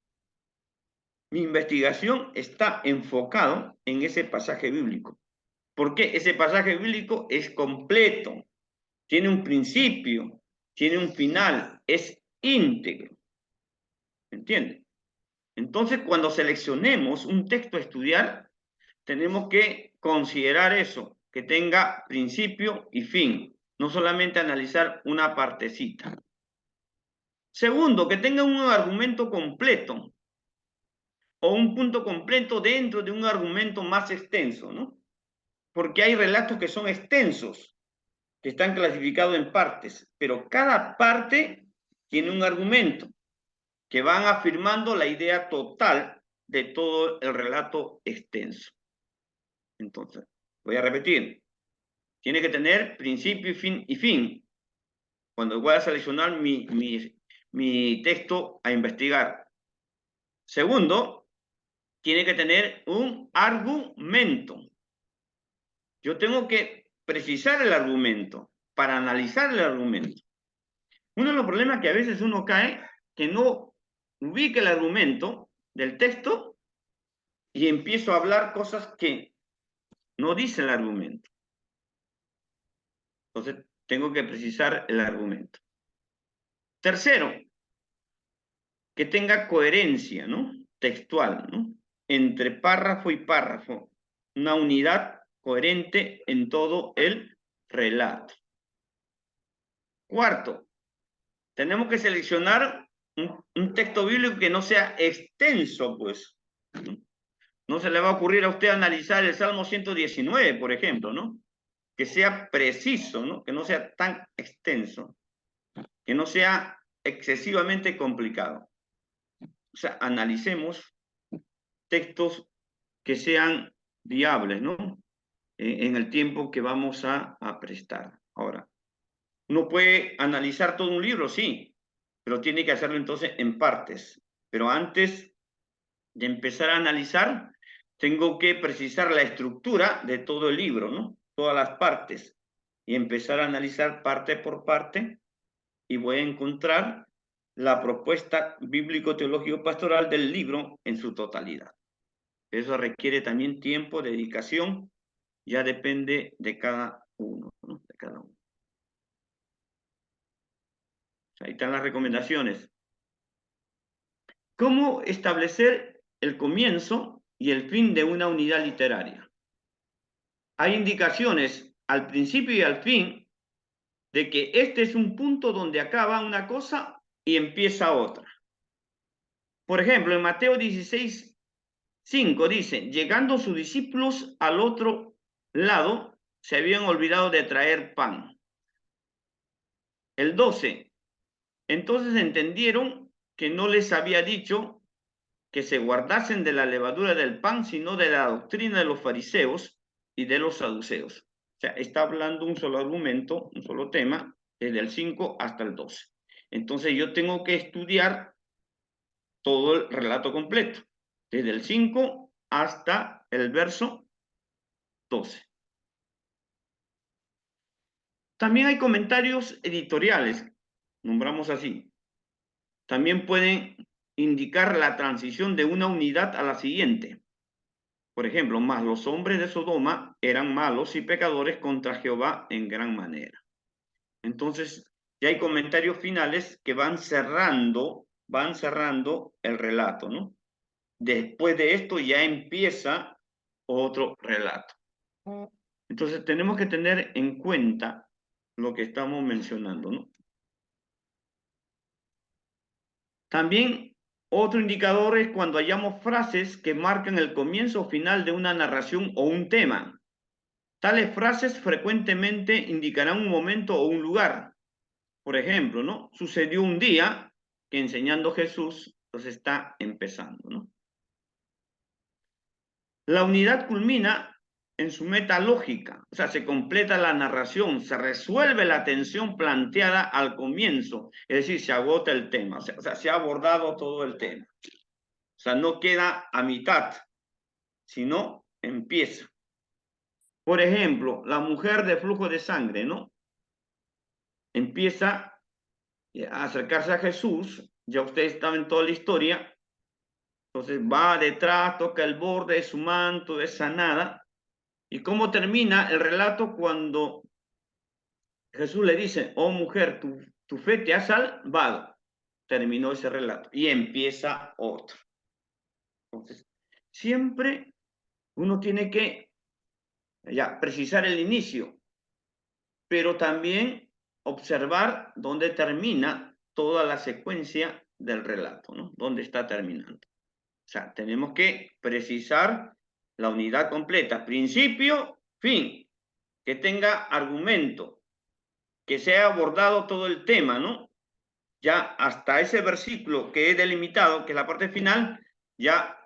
[SPEAKER 2] Mi investigación está enfocada en ese pasaje bíblico. Porque ese pasaje bíblico es completo, tiene un principio, tiene un final, es íntegro. ¿Entienden? Entonces, cuando seleccionemos un texto a estudiar, tenemos que considerar eso, que tenga principio y fin, no solamente analizar una partecita. Segundo, que tenga un argumento completo o un punto completo dentro de un argumento más extenso, ¿no? Porque hay relatos que son extensos, que están clasificados en partes, pero cada parte tiene un argumento que van afirmando la idea total de todo el relato extenso. Entonces, voy a repetir. Tiene que tener principio y fin. Cuando voy a seleccionar mi texto a investigar. Segundo, tiene que tener un argumento. Yo tengo que precisar el argumento para analizar el argumento. Uno de los problemas que a veces uno cae, que no ubica el argumento del texto y empiezo a hablar cosas que no dice el argumento. Entonces, tengo que precisar el argumento. Tercero, que tenga coherencia, ¿no? Textual, ¿no? Entre párrafo y párrafo. Una unidad coherente en todo el relato. Cuarto, tenemos que seleccionar un texto bíblico que no sea extenso, pues. No se le va a ocurrir a usted analizar el Salmo 119, por ejemplo, ¿no? Que sea preciso, ¿no? Que no sea tan extenso. Que no sea excesivamente complicado. O sea, analicemos textos que sean viables, ¿no? En el tiempo que vamos a prestar. Ahora, uno puede analizar todo un libro, sí, pero tiene que hacerlo entonces en partes. Pero antes de empezar a analizar, tengo que precisar la estructura de todo el libro, ¿no? Todas las partes. Y empezar a analizar parte por parte y voy a encontrar la propuesta bíblico-teológico-pastoral del libro en su totalidad. Eso requiere también tiempo, dedicación, ya depende de cada uno, ¿no? De cada uno. Ahí están las recomendaciones. ¿Cómo establecer el comienzo y el fin de una unidad literaria? Hay indicaciones al principio y al fin de que este es un punto donde acaba una cosa y empieza otra. Por ejemplo, en Mateo 16:5 dice, llegando sus discípulos al otro lado, se habían olvidado de traer pan. El 12, entonces entendieron que no les había dicho que se guardasen de la levadura del pan, sino de la doctrina de los fariseos y de los saduceos. O sea, está hablando un solo argumento, un solo tema, desde el 5 hasta el 12. Entonces yo tengo que estudiar todo el relato completo, desde el 5 hasta el verso 12. También hay comentarios editoriales, nombramos así. También pueden indicar la transición de una unidad a la siguiente. Por ejemplo, mas los hombres de Sodoma eran malos y pecadores contra Jehová en gran manera. Entonces, ya hay comentarios finales que van cerrando el relato, ¿no? Después de esto ya empieza otro relato. Entonces, tenemos que tener en cuenta lo que estamos mencionando, ¿no? También otro indicador es cuando hallamos frases que marcan el comienzo o final de una narración o un tema. Tales frases frecuentemente indicarán un momento o un lugar. Por ejemplo, ¿no? Sucedió un día que enseñando Jesús, pues está empezando, ¿no? La unidad culmina en su meta lógica, o sea, se completa la narración, se resuelve la tensión planteada al comienzo, es decir, se agota el tema, o sea, se ha abordado todo el tema. O sea, no queda a mitad, sino empieza. Por ejemplo, la mujer de flujo de sangre, ¿no? Empieza a acercarse a Jesús, ya ustedes saben toda la historia, entonces va detrás, toca el borde de su manto, es sanada. ¿Y cómo termina el relato cuando Jesús le dice, oh mujer, tu fe te ha salvado? Terminó ese relato y empieza otro. Entonces, siempre uno tiene que ya precisar el inicio, pero también observar dónde termina toda la secuencia del relato, ¿no? Dónde está terminando. O sea, tenemos que precisar la unidad completa, principio, fin, que tenga argumento, que se haya abordado todo el tema, ¿no? Ya hasta ese versículo que he delimitado, que es la parte final, ya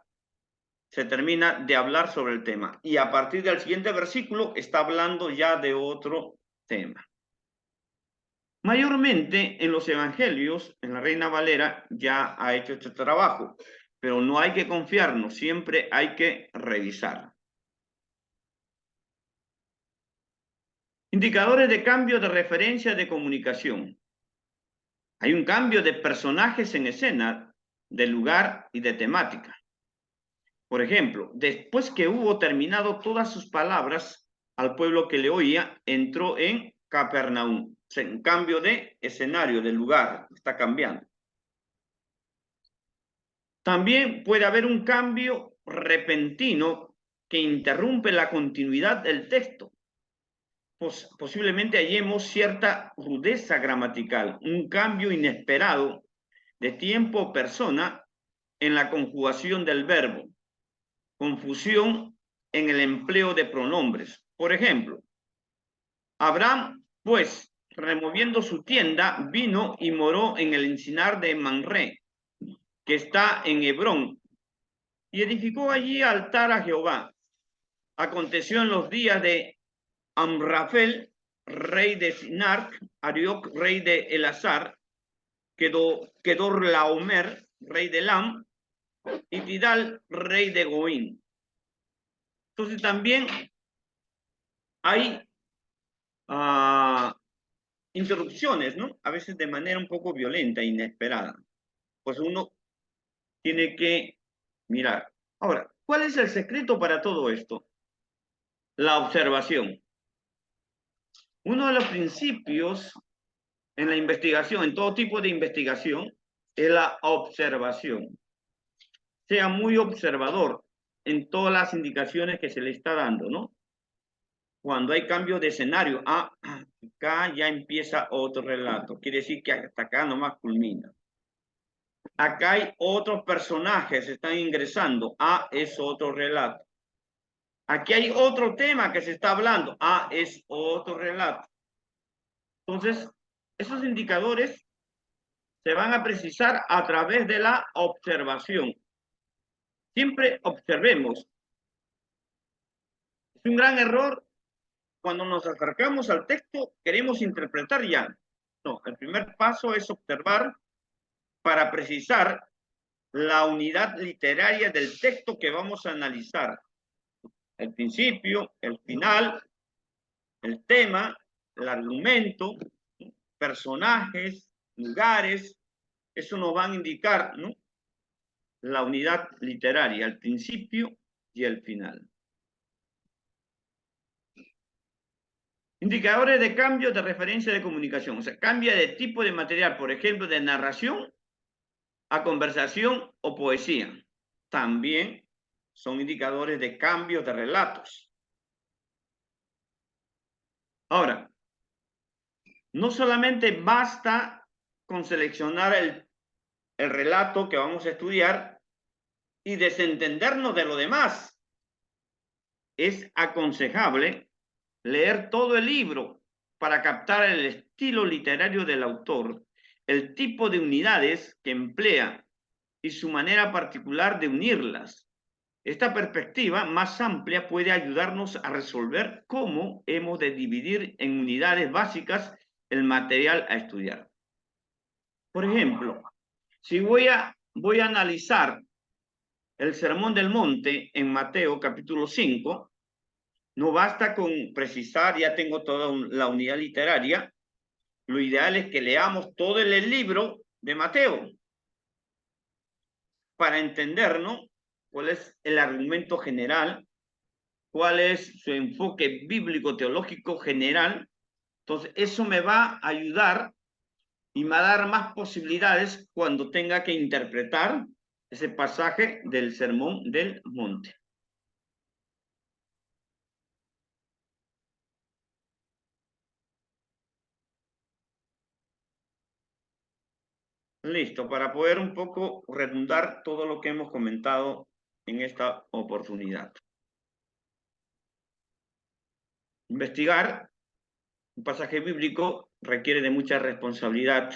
[SPEAKER 2] se termina de hablar sobre el tema. Y a partir del siguiente versículo está hablando ya de otro tema. Mayormente en los evangelios, en la Reina Valera ya ha hecho este trabajo, pero no hay que confiarnos, siempre hay que revisar. Indicadores de cambio de referencia de comunicación. Hay un cambio de personajes en escena, de lugar y de temática. Por ejemplo, después que hubo terminado todas sus palabras al pueblo que le oía, entró en Capernaum. O sea, un cambio de escenario, de lugar, está cambiando. También puede haber un cambio repentino que interrumpe la continuidad del texto. Posiblemente hallemos cierta rudeza gramatical, un cambio inesperado de tiempo o persona en la conjugación del verbo, confusión en el empleo de pronombres. Por ejemplo, Abraham, pues, removiendo su tienda, vino y moró en el encinar de Manré, que está en Hebrón, y edificó allí altar a Jehová. Aconteció en los días de Amrafel, rey de Sinarc, Arioc, rey de Elazar, Kedorlaomer, rey de Lam, y Tidal, rey de Goín. Entonces también hay interrupciones, ¿no? A veces de manera un poco violenta, inesperada. Pues uno tiene que mirar. Ahora, ¿cuál es el secreto para todo esto? La observación. Uno de los principios en la investigación, en todo tipo de investigación, es la observación. Sea muy observador en todas las indicaciones que se le está dando, ¿no? Cuando hay cambio de escenario, acá ya empieza otro relato. Quiere decir que hasta acá nomás culmina. Acá hay otros personajes que están ingresando. Es otro relato. Aquí hay otro tema que se está hablando. Es otro relato. Entonces, esos indicadores se van a precisar a través de la observación. Siempre observemos. Es un gran error cuando nos acercamos al texto, queremos interpretar ya. No, el primer paso es observar para precisar la unidad literaria del texto que vamos a analizar. El principio, el final, el tema, el argumento, personajes, lugares, eso nos va a indicar, ¿no?, la unidad literaria, el principio y el final. Indicadores de cambio de referencia de comunicación. O sea, cambia de tipo de material, por ejemplo, de narración a conversación o poesía. También son indicadores de cambio de relatos. Ahora, no solamente basta con seleccionar el relato que vamos a estudiar y desentendernos de lo demás. Es aconsejable leer todo el libro para captar el estilo literario del autor, el tipo de unidades que emplea y su manera particular de unirlas. Esta perspectiva más amplia puede ayudarnos a resolver cómo hemos de dividir en unidades básicas el material a estudiar. Por ejemplo, si voy a analizar el Sermón del Monte en Mateo capítulo 5, no basta con precisar, ya tengo toda la unidad literaria. Lo ideal es que leamos todo el libro de Mateo para entender, ¿no?, cuál es el argumento general, cuál es su enfoque bíblico-teológico general. Entonces, eso me va a ayudar y me va a dar más posibilidades cuando tenga que interpretar ese pasaje del Sermón del Monte. Listo, para poder un poco redundar todo lo que hemos comentado en esta oportunidad. Investigar un pasaje bíblico requiere de mucha responsabilidad.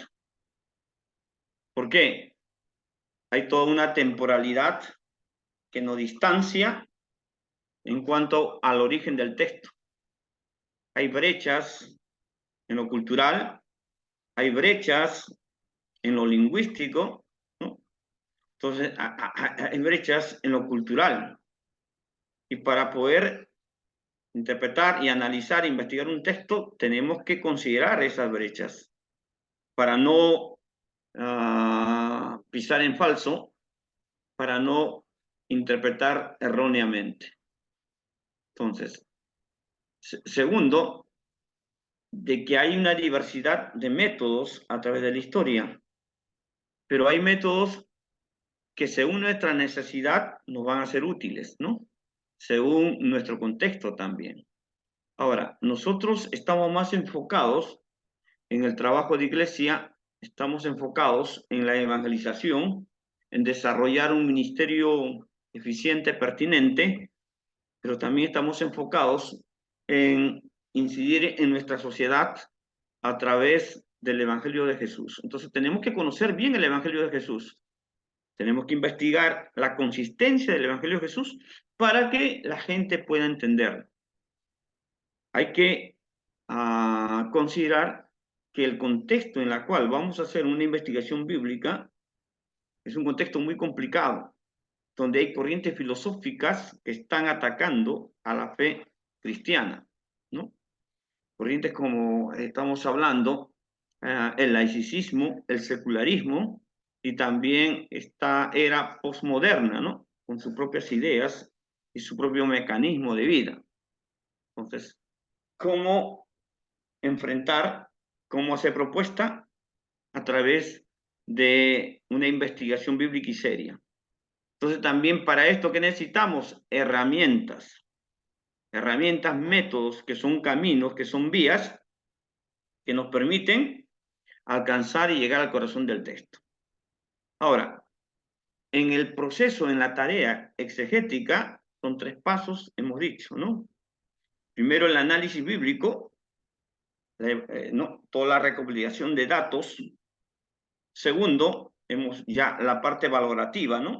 [SPEAKER 2] ¿Por qué? Hay toda una temporalidad que nos distancia en cuanto al origen del texto. Hay brechas en lo cultural, hay brechas en lo lingüístico, ¿no? Entonces, hay brechas en lo cultural. Y para poder interpretar y analizar e investigar un texto, tenemos que considerar esas brechas para no pisar en falso, para no interpretar erróneamente. Entonces, segundo, de que hay una diversidad de métodos a través de la historia, pero hay métodos que según nuestra necesidad nos van a ser útiles, ¿no?, según nuestro contexto también. Ahora, nosotros estamos más enfocados en el trabajo de iglesia, estamos enfocados en la evangelización, en desarrollar un ministerio eficiente, pertinente, pero también estamos enfocados en incidir en nuestra sociedad a través del Evangelio de Jesús. Entonces tenemos que conocer bien el Evangelio de Jesús. Tenemos que investigar la consistencia del Evangelio de Jesús para que la gente pueda entender. Hay que considerar que el contexto en el cual vamos a hacer una investigación bíblica es un contexto muy complicado, donde hay corrientes filosóficas que están atacando a la fe cristiana, ¿no? Corrientes como estamos hablando, el laicismo, el secularismo, y también esta era posmoderna, ¿no?, con sus propias ideas y su propio mecanismo de vida. Entonces, ¿cómo enfrentar, cómo hacer propuesta? A través de una investigación bíblica y seria. Entonces, también para esto, ¿qué necesitamos? Herramientas, métodos, que son caminos, que son vías, que nos permiten alcanzar y llegar al corazón del texto. Ahora, en el proceso, en la tarea exegética, son 3 pasos, hemos dicho, ¿no? Primero, el análisis bíblico, ¿no?, toda la recopilación de datos. Segundo, ya la parte valorativa, ¿no?,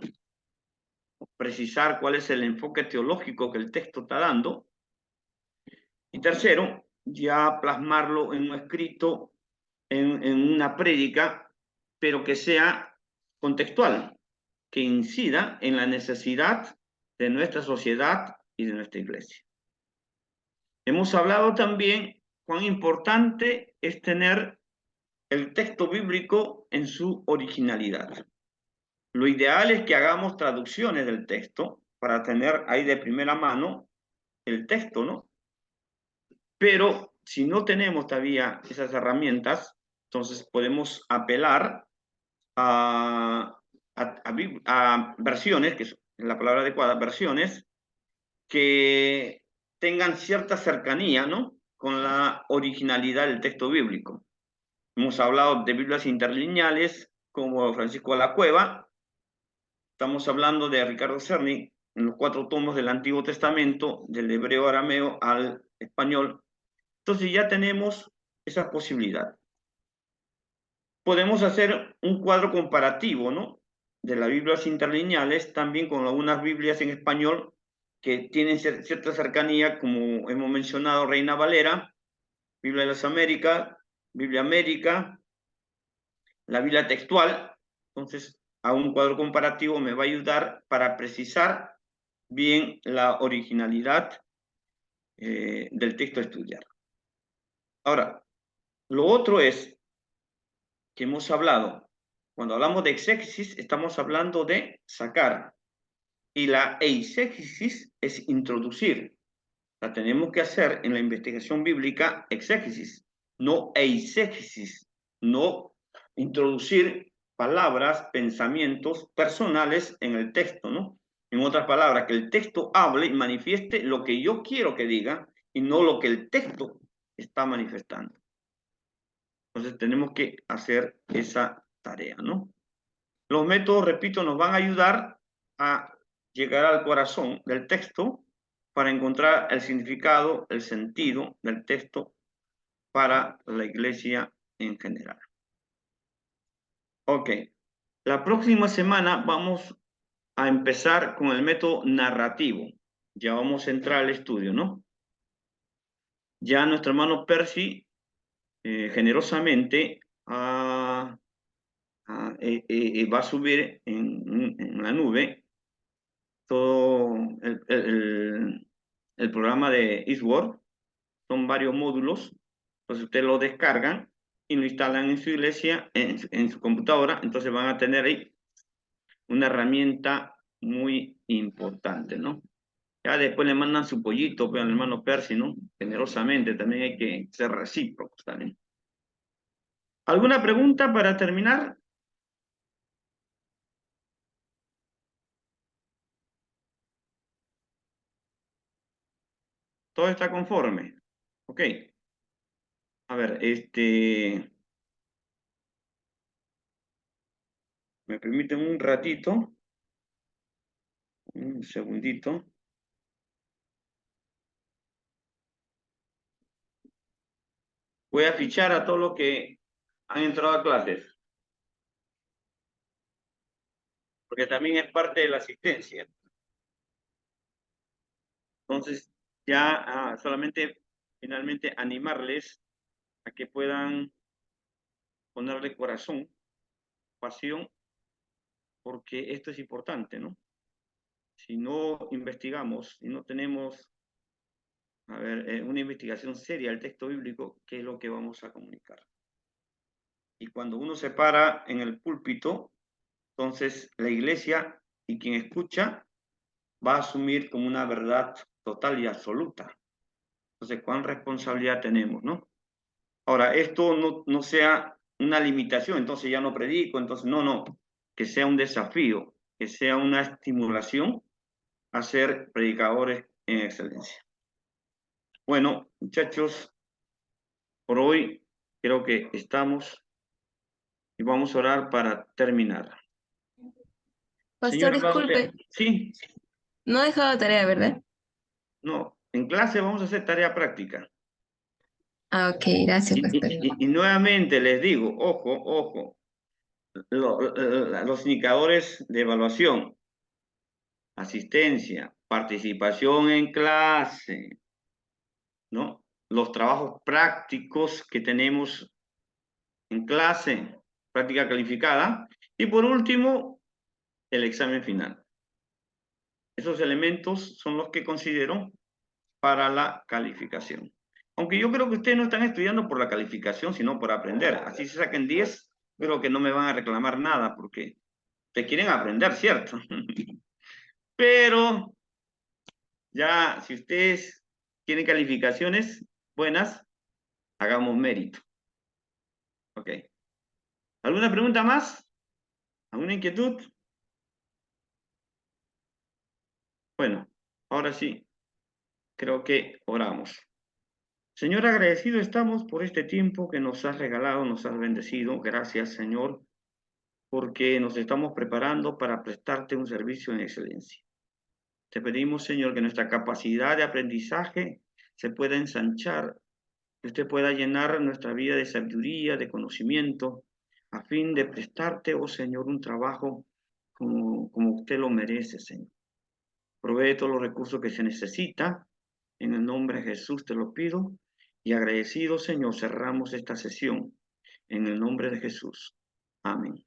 [SPEAKER 2] precisar cuál es el enfoque teológico que el texto está dando. Y tercero, ya plasmarlo en un escrito, en una prédica, pero que sea contextual, que incida en la necesidad de nuestra sociedad y de nuestra iglesia. Hemos hablado también cuán importante es tener el texto bíblico en su originalidad. Lo ideal es que hagamos traducciones del texto para tener ahí de primera mano el texto, ¿no? Pero si no tenemos todavía esas herramientas, entonces podemos apelar a versiones, que es la palabra adecuada, versiones que tengan cierta cercanía, ¿no?, con la originalidad del texto bíblico. Hemos hablado de Biblias interlineales como Francisco de la Cueva. Estamos hablando de Ricardo Cerny en los 4 tomos del Antiguo Testamento, del hebreo arameo al español. Entonces ya tenemos esa posibilidad. Podemos hacer un cuadro comparativo, ¿no?, de las Biblias interlineales, también con algunas Biblias en español que tienen cierta cercanía, como hemos mencionado, Reina Valera, Biblia de las Américas, Biblia América, la Biblia textual. Entonces, a un cuadro comparativo me va a ayudar para precisar bien la originalidad del texto a estudiar. Ahora, lo otro es que hemos hablado, cuando hablamos de exégesis, estamos hablando de sacar, y la eisegesis es introducir. La tenemos que hacer en la investigación bíblica exégesis, no eisegesis, no introducir palabras, pensamientos personales en el texto, ¿no? En otras palabras, que el texto hable y manifieste lo que yo quiero que diga y no lo que el texto está manifestando. Entonces tenemos que hacer esa tarea, ¿no? Los métodos, repito, nos van a ayudar a llegar al corazón del texto para encontrar el significado, el sentido del texto para la iglesia en general. Ok, la próxima semana vamos a empezar con el método narrativo. Ya vamos a entrar al estudio, ¿no? Ya nuestro hermano Percy generosamente va a subir en la nube todo el programa de Eastward. Son varios módulos, entonces ustedes lo descargan y lo instalan en su iglesia, en su computadora. Entonces van a tener ahí una herramienta muy importante, ¿no? Ya después le mandan su pollito, pero al hermano Percy, ¿no? Generosamente, también hay que ser recíprocos también. ¿Alguna pregunta para terminar? ¿Todo está conforme? Ok. A ver, ¿me permiten un ratito? Un segundito. Voy a fichar a todos los que han entrado a clases, porque también es parte de la asistencia. Entonces, ya solamente finalmente animarles a que puedan ponerle corazón, pasión, porque esto es importante, ¿no? Si no investigamos, si no tenemos, a ver, una investigación seria del texto bíblico, ¿qué es lo que vamos a comunicar? Y cuando uno se para en el púlpito, entonces la iglesia y quien escucha va a asumir como una verdad total y absoluta. Entonces, ¿cuán responsabilidad tenemos, no? Ahora, esto no sea una limitación, entonces ya no predico, entonces no, que sea un desafío, que sea una estimulación a ser predicadores en excelencia. Bueno, muchachos, por hoy creo que estamos y vamos a orar para terminar.
[SPEAKER 10] Pastor, disculpe.
[SPEAKER 2] Sí.
[SPEAKER 10] No ha dejado tarea, ¿verdad?
[SPEAKER 2] No, en clase vamos a hacer tarea práctica.
[SPEAKER 10] Ah, ok, gracias, pastor.
[SPEAKER 2] Y nuevamente les digo, ojo, los indicadores de evaluación. asistencia, participación en clase, ¿no? Los trabajos prácticos que tenemos en clase, práctica calificada. Y por último, el examen final. Esos elementos son los que considero para la calificación. Aunque yo creo que ustedes no están estudiando por la calificación, sino por aprender. Así se saquen 10, creo que no me van a reclamar nada, porque ustedes quieren aprender, ¿cierto? Pero ya, si ustedes tienen calificaciones buenas, hagamos mérito. Ok. ¿Alguna pregunta más? ¿Alguna inquietud? Bueno, ahora sí, creo que oramos. Señor, agradecido estamos por este tiempo que nos has regalado, nos has bendecido. Gracias, Señor, porque nos estamos preparando para prestarte un servicio en excelencia. Te pedimos, Señor, que nuestra capacidad de aprendizaje se pueda ensanchar, que usted pueda llenar nuestra vida de sabiduría, de conocimiento, a fin de prestarte, oh Señor, un trabajo como usted lo merece, Señor. Provee todos los recursos que se necesita. En el nombre de Jesús te lo pido. Y agradecido, Señor, cerramos esta sesión. En el nombre de Jesús. Amén.